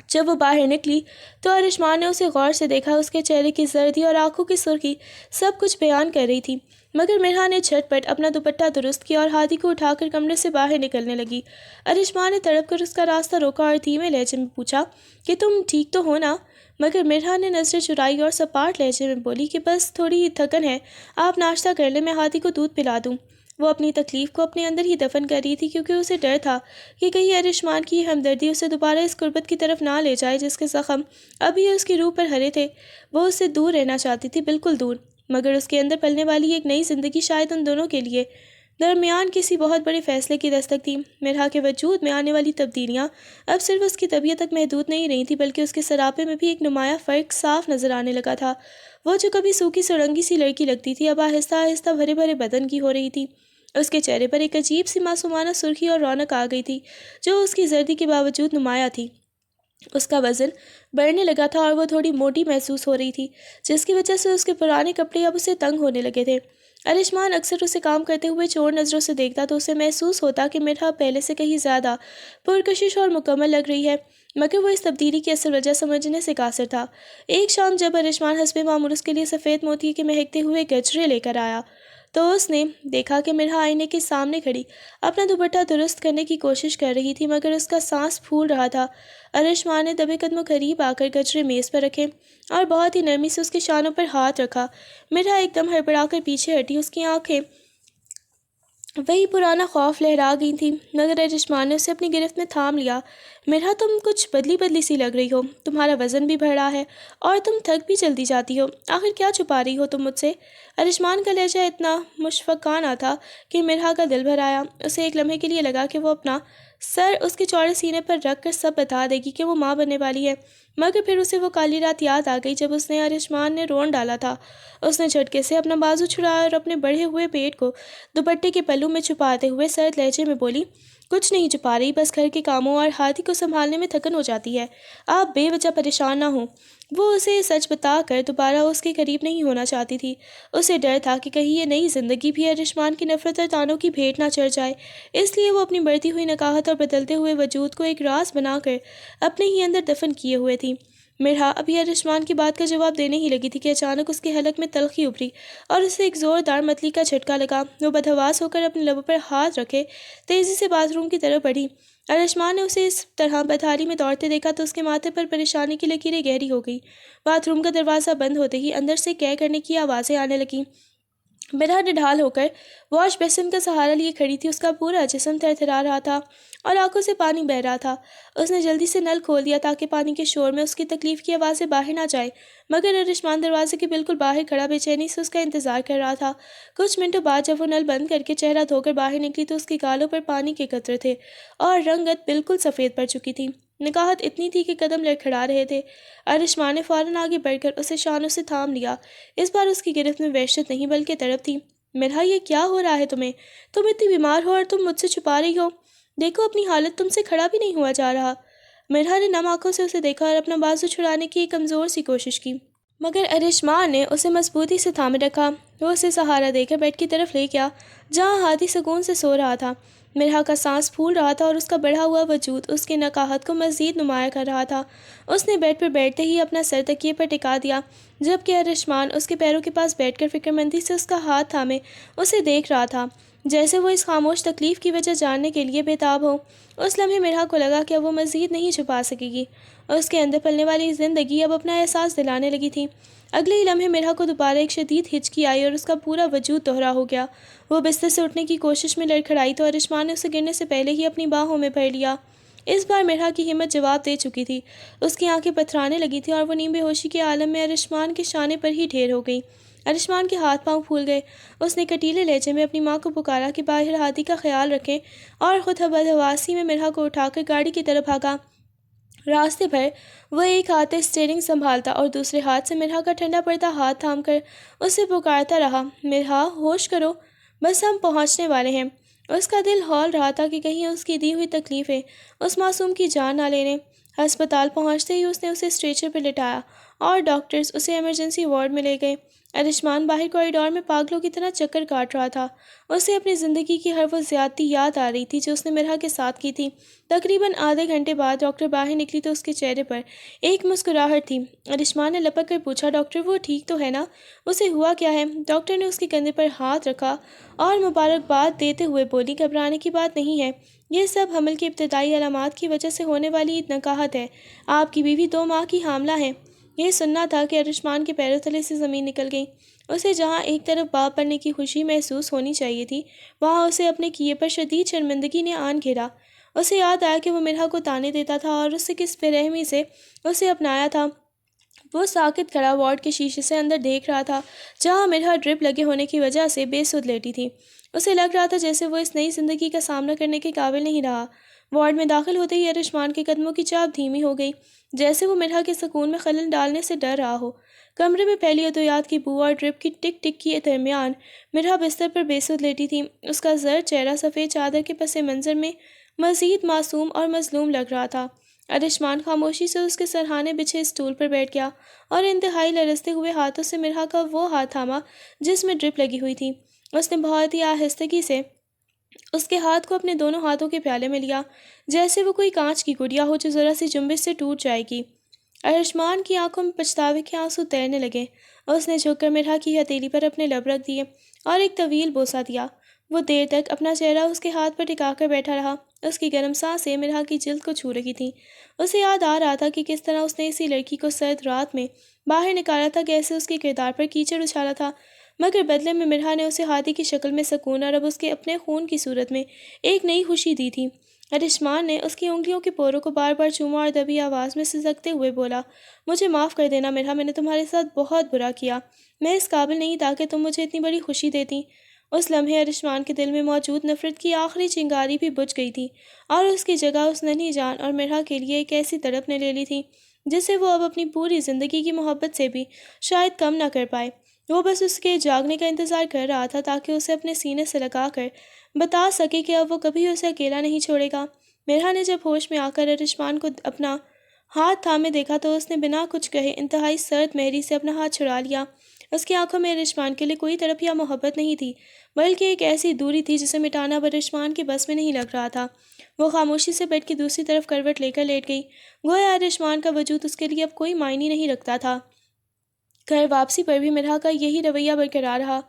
جب وہ باہر نکلی تو ارشمان نے اسے غور سے دیکھا۔ اس کے چہرے کی زردی اور آنکھوں کی سرخی سب کچھ بیان کر رہی تھی، مگر مرحا نے جھٹ پٹ اپنا دوپٹہ درست کیا اور ہادی کو اٹھا کر کمرے سے باہر نکلنے لگی۔ ارشمان نے تڑپ کر اس کا راستہ روکا اور دھیمے لہجے میں پوچھا کہ تم ٹھیک تو ہو نا؟ مگر مرحا نے نظریں چرائی اور سپاٹ لہجے میں بولی کہ بس تھوڑی تھکن ہے، آپ ناشتہ کر لیں، میں ہادی کو دودھ پلا دوں۔ وہ اپنی تکلیف کو اپنے اندر ہی دفن کر رہی تھی کیونکہ اسے ڈر تھا کہ کہیں ارشمان کی یہ ہمدردی اسے دوبارہ اس غربت کی طرف نہ لے جائے جس کے زخم ابھی اس کی روح پر ہرے تھے۔ وہ اس سے دور رہنا چاہتی تھی، بالکل دور، مگر اس کے اندر پلنے والی ایک نئی زندگی شاید ان دونوں کے لیے درمیان کسی بہت بڑے فیصلے کی دستک تھی۔ مرحا کے وجود میں آنے والی تبدیلیاں اب صرف اس کی طبیعت تک محدود نہیں رہی تھی بلکہ اس کے سراپے میں بھی ایک نمایاں فرق صاف نظر آنے لگا تھا۔ وہ جو کبھی سوکھی سڑنگی سی لڑکی لگتی تھی اب آہستہ آہستہ بھرے بھرے بدن کی ہو رہی تھی۔ اس کے چہرے پر ایک عجیب سی معصومانہ سرخی اور رونق آ گئی تھی جو اس کی زردی کے باوجود نمایاں تھی۔ اس کا وزن بڑھنے لگا تھا اور وہ تھوڑی موٹی محسوس ہو رہی تھی، جس کی وجہ سے اس کے پرانے کپڑے اب اسے تنگ ہونے لگے تھے۔ ارشمان اکثر اسے کام کرتے ہوئے چور نظروں سے دیکھتا تو اسے محسوس ہوتا کہ مرحا پہلے سے کہیں زیادہ پرکشش اور مکمل لگ رہی ہے، مگر وہ اس تبدیلی کی اصل وجہ سمجھنے سے قاصر تھا۔ ایک شام جب ارشمان حسب معمول اس کے لیے سفید موتی کے مہکتے ہوئے گجرے لے کر آیا تو اس نے دیکھا کہ مرحا آئینے کے سامنے کھڑی اپنا دوپٹہ درست کرنے کی کوشش کر رہی تھی، مگر اس کا سانس پھول رہا تھا۔ ارشمان نے دبے قدموں قریب آ کر گجرے میز پر رکھے اور بہت ہی نرمی سے اس کے شانوں پر ہاتھ رکھا۔ مرحا ایک دم ہڑبڑا کر پیچھے ہٹی، اس کی آنکھیں وہی پرانا خوف لہرا گئی تھی، مگر ارشمان نے اسے اپنی گرفت میں تھام لیا۔ مرحا تم کچھ بدلی بدلی سی لگ رہی ہو، تمہارا وزن بھی بڑھ رہا ہے اور تم تھک بھی جلدی جاتی ہو، آخر کیا چھپا رہی ہو تم مجھ سے؟ ارشمان کا لہجہ اتنا مشفقانہ تھا کہ مرحا کا دل بھر آیا۔ اسے ایک لمحے کے لیے لگا کہ وہ اپنا سر اس کے چوڑے سینے پر رکھ کر سب بتا دے گی کہ وہ ماں بننے والی ہے، مگر پھر اسے وہ کالی رات یاد آ گئی جب اس نے ارشمان نے رون ڈالا تھا۔ اس نے جھٹکے سے اپنا بازو چھڑایا اور اپنے بڑھے ہوئے پیٹ کو دوپٹے کے پلو میں چھپاتے ہوئے سرد لہجے میں بولی، کچھ نہیں چھپا رہی، بس گھر کے کاموں اور ہاتھی کو سنبھالنے میں تھکن ہو جاتی ہے، آپ بے وجہ پریشان نہ ہوں۔ وہ اسے سچ بتا کر دوبارہ اس کے قریب نہیں ہونا چاہتی تھی۔ اسے ڈر تھا کہ کہیں یہ نئی زندگی بھی ارشمان کی نفرت اور تانوں کی بھیٹ نہ چڑھ جائے، اس لیے وہ اپنی بڑھتی ہوئی نکاہت اور بدلتے ہوئے وجود کو ایک راز بنا کر اپنے ہی اندر دفن کیے ہوئے تھی۔ مرحا ابھی ارشمان کی بات کا جواب دینے ہی لگی تھی کہ اچانک اس کے حلق میں تلخی ابھری اور اسے ایک زوردار متلی کا جھٹکا لگا۔ وہ بدحواس ہو کر اپنے لبوں پر ہاتھ رکھے تیزی سے باتھ روم کی طرف بڑھی۔ ارشمان نے اسے اس طرح بدحالی میں دوڑتے دیکھا تو اس کے ماتھے پر پریشانی کی لکیریں گہری ہو گئی۔ باتھ روم کا دروازہ بند ہوتے ہی اندر سے کہہ کرنے کی آوازیں آنے لگیں۔ مرحا نڈھال ہو کر واش بیسن کا سہارا لیے کھڑی تھی۔ اس کا پورا جسم تھرتھرا رہا تھا اور آنکھوں سے پانی بہہ رہا تھا۔ اس نے جلدی سے نل کھول دیا تاکہ پانی کے شور میں اس کی تکلیف کی آوازیں باہر نہ جائیں، مگر ارشمان دروازے کے بالکل باہر کھڑا بے چینی سے اس کا انتظار کر رہا تھا۔ کچھ منٹوں بعد جب وہ نل بند کر کے چہرہ دھو کر باہر نکلی تو اس کے گالوں پر پانی کے قطرے تھے اور رنگت بالکل سفید پڑ چکی تھی۔ نکاہت اتنی تھی کہ قدم لڑکھڑا رہے تھے۔ ارشمان نے فوراً آگے بڑھ کر اسے شانوں سے تھام لیا۔ اس بار اس کی گرفت میں وحشت نہیں بلکہ تڑپ تھی۔ مرحا، یہ کیا ہو رہا ہے تمہیں؟ تم اتنی بیمار ہو اور تم مجھ سے چھپا رہی ہو؟ دیکھو اپنی حالت، تم سے کھڑا بھی نہیں ہوا جا رہا۔ مرحا نے نم آنکھوں سے اسے دیکھا اور اپنا بازو چھڑانے کی ایک کمزور سی کوشش کی، مگر ارشمان نے اسے مضبوطی سے تھامے رکھا۔ وہ اسے سہارا دے کر بیڈ کی طرف لے گیا جہاں ہاتھی سکون سے سو رہا تھا۔ مرحا کا سانس پھول رہا تھا اور اس کا بڑھا ہوا وجود اس کی نکاہت کو مزید نمایاں کر رہا تھا۔ اس نے بیڈ پر بیٹھتے ہی اپنا سر تکیے پر ٹکا دیا جبکہ ارشمان اس کے پیروں کے پاس بیٹھ کر فکرمندی سے اس کا ہاتھ تھامے اسے دیکھ رہا تھا، جیسے وہ اس خاموش تکلیف کی وجہ جاننے کے لیے بےتاب ہو۔ اس لمحے مرحا کو لگا کہ اب وہ مزید نہیں چھپا سکے گی۔ اس کے اندر پلنے والی زندگی اب اپنا احساس دلانے لگی تھی۔ اگلے ہی لمحے مرحا کو دوبارہ ایک شدید ہچکی آئی اور اس کا پورا وجود دوہرا ہو گیا۔ وہ بستر سے اٹھنے کی کوشش میں لڑکھڑائی تو ارشمان نے اسے گرنے سے پہلے ہی اپنی باہوں میں بھر لیا۔ اس بار مرحا کی ہمت جواب دے چکی تھی۔ اس کی آنکھیں پتھرانے لگی تھیں اور وہ نیم بے ہوشی کے عالم میں ارشمان کے شانے پر ہی ڈھیر ہو گئی۔ ارشمان کے ہاتھ پاؤں پھول گئے۔ اس نے کٹیلے لہجے میں اپنی ماں کو پکارا کہ باہر ہاتھی کا خیال رکھیں اور خود بدحواسی میں مرحا کو اٹھا کر گاڑی کی طرف بھاگا۔ راستے بھر وہ ایک ہاتھ سے اسٹیئرنگ سنبھالتا اور دوسرے ہاتھ سے مرحا کا ٹھنڈا پڑتا ہاتھ تھام کر اسے پکارتا رہا، مرحا ہوش کرو، بس ہم پہنچنے والے ہیں۔ اس کا دل ہول رہا تھا کہ کہیں اس کی دی ہوئی تکلیفیں اس معصوم کی جان نہ لے لیں۔ ہسپتال پہنچتے ہی اس نے اسے اسٹریچر پر لٹایا اور ڈاکٹرز اسے ایمرجنسی وارڈ میں لے گئے۔ ارشمان باہر کوریڈور میں پاگلوں کی طرح چکر کاٹ رہا تھا۔ اسے اپنی زندگی کی ہر وہ زیادتی یاد آ رہی تھی جو اس نے مرحا کے ساتھ کی تھی۔ تقریباً آدھے گھنٹے بعد ڈاکٹر باہر نکلی تو اس کے چہرے پر ایک مسکراہٹ تھی۔ ارشمان نے لپک کر پوچھا، ڈاکٹر وہ ٹھیک تو ہے نا؟ اسے ہوا کیا ہے؟ ڈاکٹر نے اس کے کندھے پر ہاتھ رکھا اور مبارکباد دیتے ہوئے بولی، گھبرانے کی بات نہیں ہے، یہ سب حمل کی ابتدائی علامات کی وجہ سے ہونے والی نکاہت ہے۔ آپ کی بیوی 2 ماہ کی حاملہ ہے۔ یہ سننا تھا کہ ارشمان کے پیروں تلے سے زمین نکل گئی۔ اسے جہاں ایک طرف باپ بننے کی خوشی محسوس ہونی چاہیے تھی، وہاں اسے اپنے کیے پر شدید شرمندگی نے آن گھیرا۔ اسے یاد آیا کہ وہ مرحا کو تانے دیتا تھا اور اسے کس بے رحمی سے اسے اپنایا تھا۔ وہ ساکت کھڑا وارڈ کے شیشے سے اندر دیکھ رہا تھا جہاں مرحا ڈرپ لگے ہونے کی وجہ سے بے سود لیٹی تھی۔ اسے لگ رہا تھا جیسے وہ اس نئی زندگی کا سامنا کرنے کے قابل نہیں رہا۔ وارڈ میں داخل ہوتے ہی ارشمان کے قدموں کی چاپ دھیمی ہو گئی جیسے وہ مرحا کے سکون میں خلل ڈالنے سے ڈر رہا ہو۔ کمرے میں پھیلی ادویات کی بو اور ڈرپ کی ٹک ٹک کے درمیان مرحا بستر پر بے سود لیٹی تھی۔ اس کا زرد چہرہ سفید چادر کے پس منظر میں مزید معصوم اور مظلوم لگ رہا تھا۔ ارشمان خاموشی سے اس کے سرہانے بچھے اسٹول پر بیٹھ گیا اور انتہائی لرزتے ہوئے ہاتھوں سے مرحا کا وہ ہاتھ تھاما جس میں ڈرپ لگی ہوئی تھی۔ اس نے بہت ہی آہستگی سے اس کے ہاتھ کو اپنے دونوں ہاتھوں کے پیالے میں لیا جیسے وہ کوئی کانچ کی گڑیا ہو جو ذرا سی جنبش سے ٹوٹ جائے گی۔ ارشمان کی آنکھوں میں پچھتاوے کے آنسو تیرنے لگے۔ اس نے جھک کر مرحا کی ہتھیلی پر اپنے لب رکھ دیے اور ایک طویل بوسہ دیا۔ وہ دیر تک اپنا چہرہ اس کے ہاتھ پر ٹکا کر بیٹھا رہا۔ اس کی گرم سانسیں مرحا کی جلد کو چھو رہی تھیں۔ اسے یاد آ رہا تھا کہ کس طرح اس نے اسی لڑکی کو سرد رات میں باہر نکالا تھا، کیسے اس کے کردار پر کیچڑ اچھالا تھا، مگر بدلے میں مرحا نے اسے ہاتھی کی شکل میں سکون اور اب اس کے اپنے خون کی صورت میں ایک نئی خوشی دی تھی۔ ارشمان نے اس کی انگلیوں کے پوروں کو بار بار چوما اور دبی آواز میں سسکتے ہوئے بولا، مجھے معاف کر دینا مرحا، میں نے تمہارے ساتھ بہت برا کیا، میں اس قابل نہیں تھا کہ تم مجھے اتنی بڑی خوشی دیتی۔ اس لمحے ارشمان کے دل میں موجود نفرت کی آخری چنگاری بھی بجھ گئی تھی اور اس کی جگہ اس ننھی جان اور مرحا کے لیے ایک ایسی تڑپ نے لے لی تھی جسے وہ اب اپنی پوری زندگی کی محبت سے بھی شاید کم نہ کر پائے۔ وہ بس اس کے جاگنے کا انتظار کر رہا تھا تاکہ اسے اپنے سینے سے لگا کر بتا سکے کہ اب وہ کبھی اسے اکیلا نہیں چھوڑے گا۔ مرحا نے جب ہوش میں آ کر ارشمان کو اپنا ہاتھ تھامے دیکھا تو اس نے بنا کچھ کہے انتہائی سرد مہری سے اپنا ہاتھ چھڑا لیا۔ اس کی آنکھوں میں ارشمان کے لیے کوئی تڑپ یا محبت نہیں تھی، بلکہ ایک ایسی دوری تھی جسے مٹانا اب ارشمان کے بس میں نہیں لگ رہا تھا۔ وہ خاموشی سے بیڈ کی دوسری طرف کروٹ لے کر لیٹ گئی، گویا ارشمان کا وجود اس کے لیے اب کوئی معنی نہیں رکھتا تھا۔ گھر واپسی پر بھی مرحا کا یہی رویہ برقرار رہا۔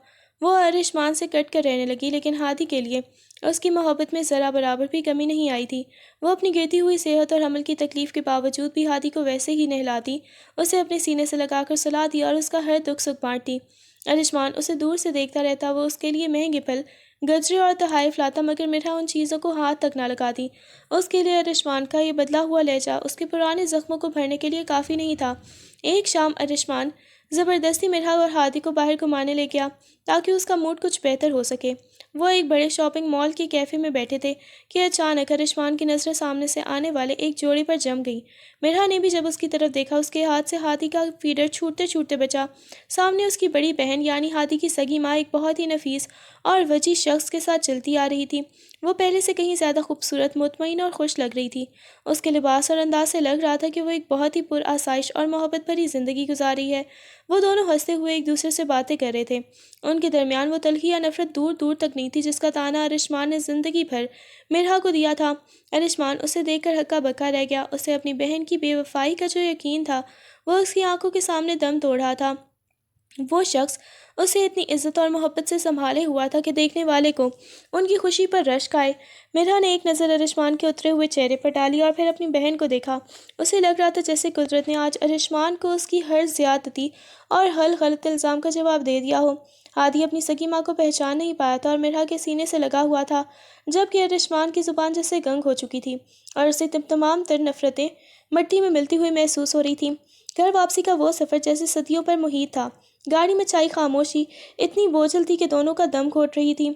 وہ ارشمان سے کٹ کر رہنے لگی، لیکن ہادی کے لیے اس کی محبت میں ذرا برابر بھی کمی نہیں آئی تھی۔ وہ اپنی گرتی ہوئی صحت اور حمل کی تکلیف کے باوجود بھی ہادی کو ویسے ہی نہلاتی، اسے اپنے سینے سے لگا کر سلاتی اور اس کا ہر دکھ سکھ بانٹتی۔ ارشمان اسے دور سے دیکھتا رہتا، وہ اس کے لیے مہنگے پھل، گجرے اور تحائف لاتا، مگر مرحا ان چیزوں کو ہاتھ تک نہ لگاتی۔ اس کے لیے ارشمان کا یہ بدلا ہوا لہجہ اس کے پرانے زخموں کو بھرنے کے لیے کافی نہیں تھا۔ ایک شام ارشمان زبردستی مرحا اور ہادی کو باہر گھمانے لے گیا تاکہ اس کا موڈ کچھ بہتر ہو سکے۔ وہ ایک بڑے شاپنگ مال کے کیفے میں بیٹھے تھے کہ اچانک ارشمان کی نظریں سامنے سے آنے والے ایک جوڑے پر جم گئی۔ مرحا نے بھی جب اس کی طرف دیکھا، اس کے ہاتھ سے ہادی کا فیڈر چھوٹتے چھوٹتے بچا۔ سامنے اس کی بڑی بہن یعنی ہادی کی سگی ماں ایک بہت ہی نفیس اور وجیح شخص کے ساتھ چلتی آ رہی تھی۔ وہ پہلے سے کہیں زیادہ خوبصورت، مطمئن اور خوش لگ رہی تھی۔ اس کے لباس اور انداز سے لگ رہا تھا کہ وہ ایک بہت ہی پرآسائش اور محبت بھری زندگی گزار رہی ہے۔ وہ دونوں ہنستے ہوئے ایک دوسرے سے باتیں کر رہے تھے۔ ان کے درمیان وہ تلخی یا نفرت دور دور تک نہیں تھی جس کا طعنہ ارشمان نے زندگی بھر مرحا کو دیا تھا۔ ارشمان اسے دیکھ کر ہکا بکا رہ گیا۔ اسے اپنی بہن کی بے وفائی کا جو یقین تھا وہ اس کی آنکھوں کے سامنے دم توڑ رہا تھا۔ وہ شخص اسے اتنی عزت اور محبت سے سنبھالے ہوا تھا کہ دیکھنے والے کو ان کی خوشی پر رشک آئے۔ مرحا نے ایک نظر ارشمان کے اترے ہوئے چہرے پر ڈالی اور پھر اپنی بہن کو دیکھا۔ اسے لگ رہا تھا جیسے قدرت نے آج ارشمان کو اس کی ہر زیادتی اور ہر غلط الزام کا جواب دے دیا ہو۔ ہادی اپنی سگی ماں کو پہچان نہیں پایا تھا اور مرحا کے سینے سے لگا ہوا تھا، جبکہ ارشمان کی زبان جیسے گنگ ہو چکی تھی اور اسے تمام تر نفرتیں مٹی میں ملتی ہوئی محسوس ہو رہی تھیں۔ گھر واپسی کا وہ سفر جیسے صدیوں پر محیط تھا۔ گاڑی میں چھائی خاموشی اتنی بوجھل تھی کہ دونوں کا دم گھوٹ رہی تھی۔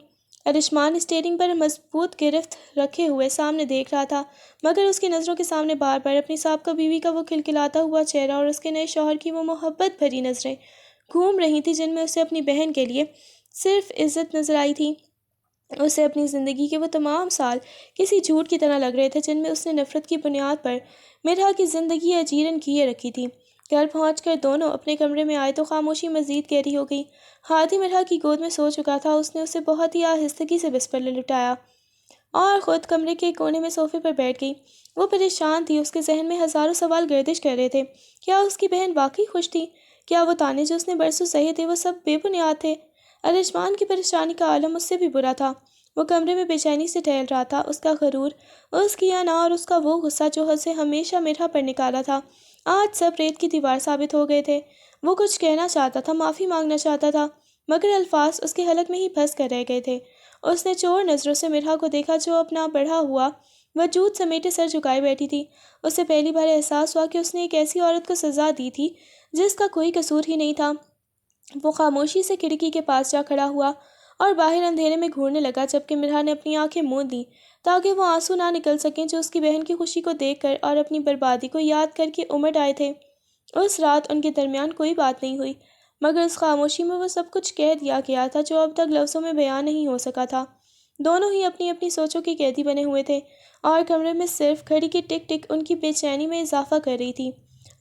ارشمان اسٹیئرنگ پر مضبوط گرفت رکھے ہوئے سامنے دیکھ رہا تھا، مگر اس کی نظروں کے سامنے بار بار اپنی سابقہ بیوی کا وہ کھلکھلاتا ہوا چہرہ اور اس کے نئے شوہر کی وہ محبت بھری نظریں گھوم رہی تھیں جن میں اسے اپنی بہن کے لیے صرف عزت نظر آئی تھی۔ اسے اپنی زندگی کے وہ تمام سال کسی جھوٹ کی طرح لگ رہے تھے جن میں اس نے نفرت کی بنیاد پر مرحا کی زندگی اجیرن کیے رکھی تھی۔ گھر پہنچ کر دونوں اپنے کمرے میں آئے تو خاموشی مزید گہری ہو گئی۔ ہادی مرحا کی گود میں سو چکا تھا۔ اس نے اسے بہت ہی آہستگی سے بستر میں لٹایا اور خود کمرے کے کونے میں صوفے پر بیٹھ گئی۔ وہ پریشان تھی، اس کے ذہن میں ہزاروں سوال گردش کر رہے تھے۔ کیا اس کی بہن واقعی خوش تھی؟ کیا وہ طعنے جو اس نے برسوں سہے تھے وہ سب بے بنیاد تھے؟ ارشمان کی پریشانی کا عالم اس سے بھی برا تھا۔ وہ کمرے میں بے چینی سے ٹہل رہا تھا۔ اس کا غرور، اس کی انا اور اس کا وہ غصہ جو حد سے ہمیشہ مرحا پر نکالا تھا، آج سب ریت کی دیوار ثابت ہو گئے تھے۔ وہ کچھ کہنا چاہتا تھا، معافی مانگنا چاہتا تھا، مگر الفاظ اس کے حلق میں ہی پھنس کر رہ گئے تھے۔ اس نے چور نظروں سے مرحا کو دیکھا جو اپنا بڑھا ہوا وجود سمیٹے سر جھکائے بیٹھی تھی۔ اسے پہلی بار احساس ہوا کہ اس نے ایک ایسی عورت کو سزا دی تھی جس کا کوئی قصور ہی نہیں تھا۔ وہ خاموشی سے کھڑکی کے پاس جا کھڑا ہوا اور باہر اندھیرے میں گھورنے لگا، جبکہ مرحا نے اپنی آنکھیں موند لیں تاکہ وہ آنسو نہ نکل سکیں جو اس کی بہن کی خوشی کو دیکھ کر اور اپنی بربادی کو یاد کر کے امڑ آئے تھے۔ اس رات ان کے درمیان کوئی بات نہیں ہوئی، مگر اس خاموشی میں وہ سب کچھ کہہ دیا گیا تھا جو اب تک لفظوں میں بیان نہیں ہو سکا تھا۔ دونوں ہی اپنی اپنی سوچوں کے قیدی بنے ہوئے تھے اور کمرے میں صرف گھڑی کی ٹک ٹک ان کی بے چینی میں اضافہ کر رہی تھی۔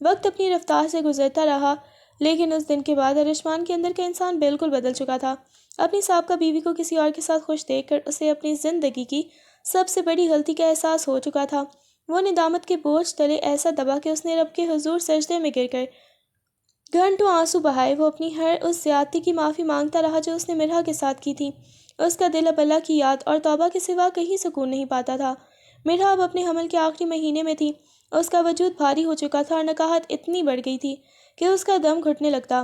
وقت اپنی رفتار سے گزرتا رہا، لیکن اس دن کے بعد ارشمان کے اندر کا انسان بالکل بدل چکا تھا۔ اپنی سابقہ بیوی کو کسی اور کے ساتھ خوش دیکھ کر اسے اپنی زندگی کی سب سے بڑی غلطی کا احساس ہو چکا تھا۔ وہ ندامت کے بوجھ تلے ایسا دبا کہ اس نے رب کے حضور سجدے میں گر کر گھنٹوں آنسو بہائے۔ وہ اپنی ہر اس زیادتی کی معافی مانگتا رہا جو اس نے مرحا کے ساتھ کی تھی۔ اس کا دل اب اللہ کی یاد اور توبہ کے سوا کہیں سکون نہیں پاتا تھا۔ مرحا اب اپنے حمل کے آخری مہینے میں تھی۔ اس کا وجود بھاری ہو چکا تھا اور نکاہت اتنی بڑھ گئی تھی کہ اس کا دم گھٹنے لگتا۔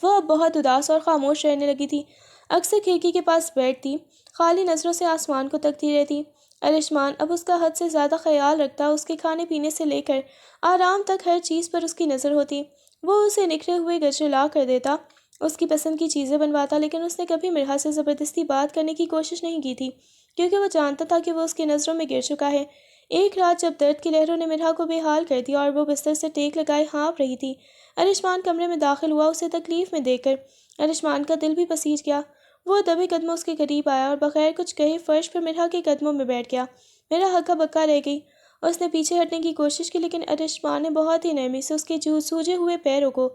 وہ اب بہت اداس اور خاموش رہنے لگی تھی، اکثر کھڑکی کے پاس بیٹھتی، خالی نظروں سے آسمان کو تکتی رہتی۔ ارشمان اب اس کا حد سے زیادہ خیال رکھتا، اس کے کھانے پینے سے لے کر آرام تک ہر چیز پر اس کی نظر ہوتی۔ وہ اسے نکھرے ہوئے گجرے لا کر دیتا، اس کی پسند کی چیزیں بنواتا، لیکن اس نے کبھی مرحا سے زبردستی بات کرنے کی کوشش نہیں کی تھی، کیونکہ وہ جانتا تھا کہ وہ اس کی نظروں میں گر چکا ہے۔ ایک رات جب درد کی لہروں نے مرہا کو بے حال کر دیا اور وہ بستر سے ٹیک لگائے ہانپ رہی تھی، ارشمان کمرے میں داخل ہوا۔ اسے تکلیف میں دیکھ کر ارشمان کا دل بھی پسیج گیا۔ وہ دبے قدموں اس کے قریب آیا اور بغیر کچھ کہے فرش پر مرہا کے قدموں میں بیٹھ گیا۔ مرہا ہکا بکا رہ گئی۔ اس نے پیچھے ہٹنے کی کوشش کی، لیکن ارشمان نے بہت ہی نرمی سے اس کے سوجے ہوئے پیروں کو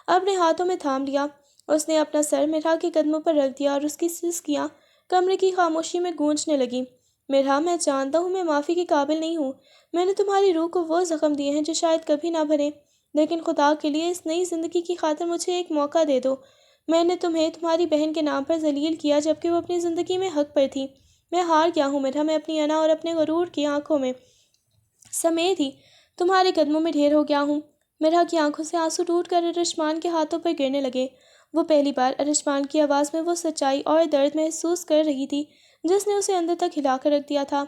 اپنے ہاتھوں میں تھام لیا۔ اس نے اپنا سر مرہا کے قدموں پر رکھ دیا اور اس کی سسکیاں کمرے کی خاموشی میں گونجنے لگیں۔ مرہا، میں جانتا ہوں میں معافی کے قابل نہیں ہوں۔ میں نے تمہاری روح کو وہ زخم دیے ہیں جو شاید کبھی نہ بھریں، لیکن خدا کے لیے اس نئی زندگی کی خاطر مجھے ایک موقع دے دو۔ میں نے تمہیں تمہاری بہن کے نام پر ذلیل کیا جبکہ وہ اپنی زندگی میں حق پر تھی۔ میں ہار گیا ہوں مرہا، میں اپنی انا اور اپنے غرور کی آنکھوں میں سمیت ہی تمہارے قدموں میں ڈھیر ہو گیا ہوں۔ مرہا کی آنکھوں سے آنسو ٹوٹ کر ارشمان کے ہاتھوں پر گرنے لگے۔ وہ پہلی بار ارشمان کی آواز میں وہ سچائی اور درد محسوس کر رہی تھی جس نے اسے اندر تک ہلا کر رکھ دیا تھا۔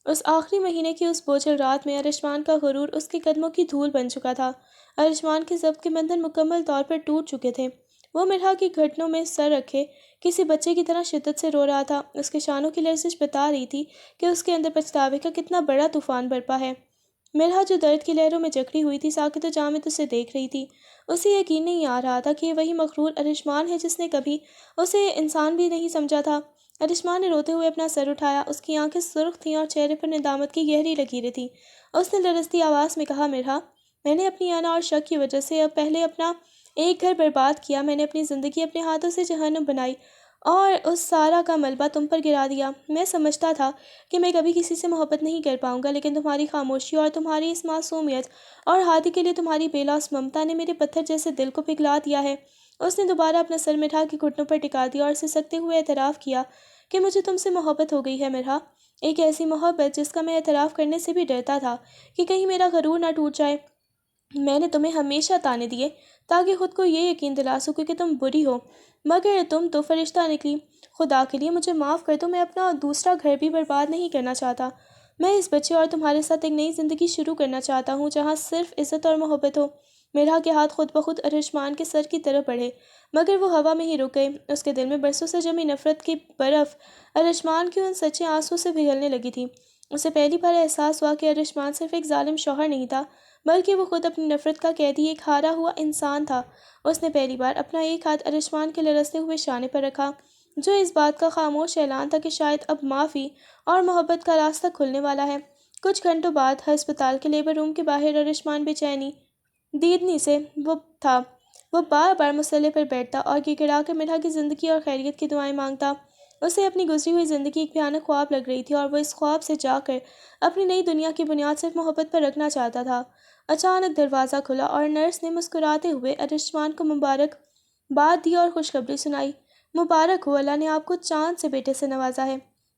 اس آخری مہینے کی اس بوجھل رات میں ارشمان کا غرور اس کے قدموں کی دھول بن چکا تھا۔ ارشمان کے ضبط کے بندھن مکمل طور پر ٹوٹ چکے تھے۔ وہ مرہا کی گھٹنوں میں سر رکھے کسی بچے کی طرح شدت سے رو رہا تھا۔ اس کے شانوں کی لرزش بتا رہی تھی کہ اس کے اندر پچھتاوے کا کتنا بڑا طوفان برپا ہے۔ مرہا جو درد کی لہروں میں جکڑی ہوئی تھی ساکت و جامد اسے دیکھ رہی تھی۔ اسے یقین نہیں آ رہا تھا کہ یہ وہی مغرور ارشمان ہے جس نے کبھی اسے انسان بھی نہیں سمجھا تھا۔ ارشمان نے روتے ہوئے اپنا سر اٹھایا۔ اس کی آنکھیں سرخ تھیں اور چہرے پر ندامت کی گہری لکیریں تھیں۔ اس نے لرزتی آواز میں کہا، مرہا، میں نے اپنی انا اور شک کی وجہ سے اب پہلے اپنا ایک گھر برباد کیا۔ میں نے اپنی زندگی اپنے ہاتھوں سے جہنم بنائی اور اس سارا کا ملبہ تم پر گرا دیا۔ میں سمجھتا تھا کہ میں کبھی کسی سے محبت نہیں کر پاؤں گا، لیکن تمہاری خاموشی اور تمہاری اس معصومیت اور ہادی کے لیے تمہاری بے لوث ممتا نے میرے پتھر جیسے دل کو پگھلا دیا ہے۔ اس نے دوبارہ اپنا سر مرہا کے گھٹنوں پر ٹکا دیا اور سسکتے ہوئے اعتراف کیا کہ مجھے تم سے محبت ہو گئی ہے مرہا، ایک ایسی محبت جس کا میں اعتراف کرنے سے بھی ڈرتا تھا کہ کہیں میرا غرور نہ ٹوٹ جائے۔ میں نے تمہیں ہمیشہ طعنے دیے تاکہ خود کو یہ یقین دلا سکوں کہ تم بری ہو، مگر تم تو فرشتہ نکلی۔ خدا کے لیے مجھے معاف کر دو، میں اپنا دوسرا گھر بھی برباد نہیں کرنا چاہتا۔ میں اس بچے اور تمہارے ساتھ ایک نئی زندگی شروع کرنا چاہتا ہوں جہاں صرف عزت اور محبت ہو۔ مرہا کے ہاتھ خود بخود ارشمان کے سر کی طرف بڑھے، مگر وہ ہوا میں ہی رک گئے۔ اس کے دل میں برسوں سے جمی نفرت کی برف ارشمان کے ان سچے آنسوں سے پگھلنے لگی تھی۔ اسے پہلی بار احساس ہوا کہ ارشمان صرف ایک ظالم شوہر نہیں تھا، بلکہ وہ خود اپنی نفرت کا قیدی، ایک ہارا ہوا انسان تھا۔ اس نے پہلی بار اپنا ایک ہاتھ ارشمان کے لرزتے ہوئے شانے پر رکھا، جو اس بات کا خاموش اعلان تھا کہ شاید اب معافی اور محبت کا راستہ کھلنے والا ہے۔ کچھ گھنٹوں بعد ہسپتال کے لیبر روم کے باہر ارشمان بے چینی دیدنی سے وہ بار بار مسلح پر بیٹھتا اور گڑ گڑا کر مرہا کی زندگی اور خیریت کی دعائیں مانگتا۔ اسے اپنی گزری ہوئی زندگی ایک بھیانک خواب لگ رہی تھی اور وہ اس خواب سے جا کر اپنی نئی دنیا کی بنیاد صرف محبت پر رکھنا چاہتا تھا۔ اچانک دروازہ کھلا اور نرس نے مسکراتے ہوئے ارشمان کو مبارک باد دی اور خوشخبری سنائی۔ مبارک ہو، اللہ نے آپ کو چاند سے بیٹے سے نوازا ہے۔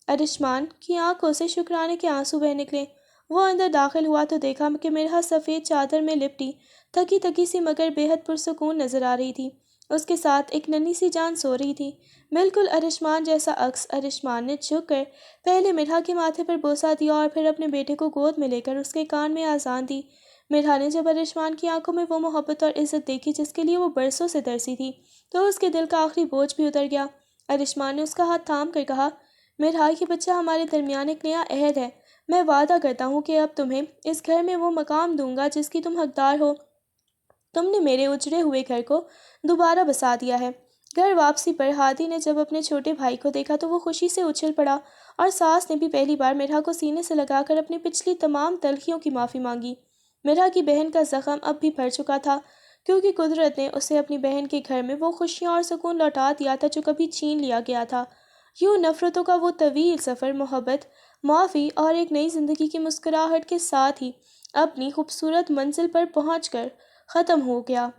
ارشمان کی آنکھوں سے شکرانے کے آنسو بہہ نکلے۔ وہ اندر داخل ہوا تو دیکھا کہ مرہا سفید چادر میں لپٹی تھکی تھکی سی مگر بے حد پرسکون نظر آ رہی تھی۔ اس کے ساتھ ایک ننھی سی جان سو رہی تھی، بالکل ارشمان جیسا عکس۔ ارشمان نے جھک کر پہلے مرہا کے ماتھے پر بوسہ دیا اور پھر اپنے بیٹے کو گود میں لے کر اس کے کان میں آذان دی۔ مرہا نے جب ارشمان کی آنکھوں میں وہ محبت اور عزت دیکھی جس کے لیے وہ برسوں سے ترسی تھی تو اس کے دل کا آخری بوجھ بھی اتر گیا۔ ارشمان نے اس کا ہاتھ تھام کر کہا، مرہا، یہ بچہ ہمارے درمیان ایک نیا عہد ہے۔ میں وعدہ کرتا ہوں کہ اب تمہیں اس گھر میں وہ مقام دوں گا جس کی تم حقدار ہو۔ تم نے میرے اجڑے ہوئے گھر کو دوبارہ بسا دیا ہے۔ گھر واپسی پر ہادی نے جب اپنے چھوٹے بھائی کو دیکھا تو وہ خوشی سے اچھل پڑا اور ساس نے بھی پہلی بار مرہا کو سینے سے لگا کر اپنی پچھلی تمام تلخیوں کی معافی مانگی۔ مرہا کی بہن کا زخم اب بھی بھر چکا تھا کیونکہ قدرت نے اسے اپنی بہن کے گھر میں وہ خوشیاں اور سکون لوٹا دیا تھا جو کبھی چھین لیا گیا تھا۔ یوں نفرتوں کا وہ طویل سفر محبت، معافی اور ایک نئی زندگی کی مسکراہٹ کے ساتھ ہی اپنی خوبصورت منزل پر پہنچ کر ختم ہو گیا۔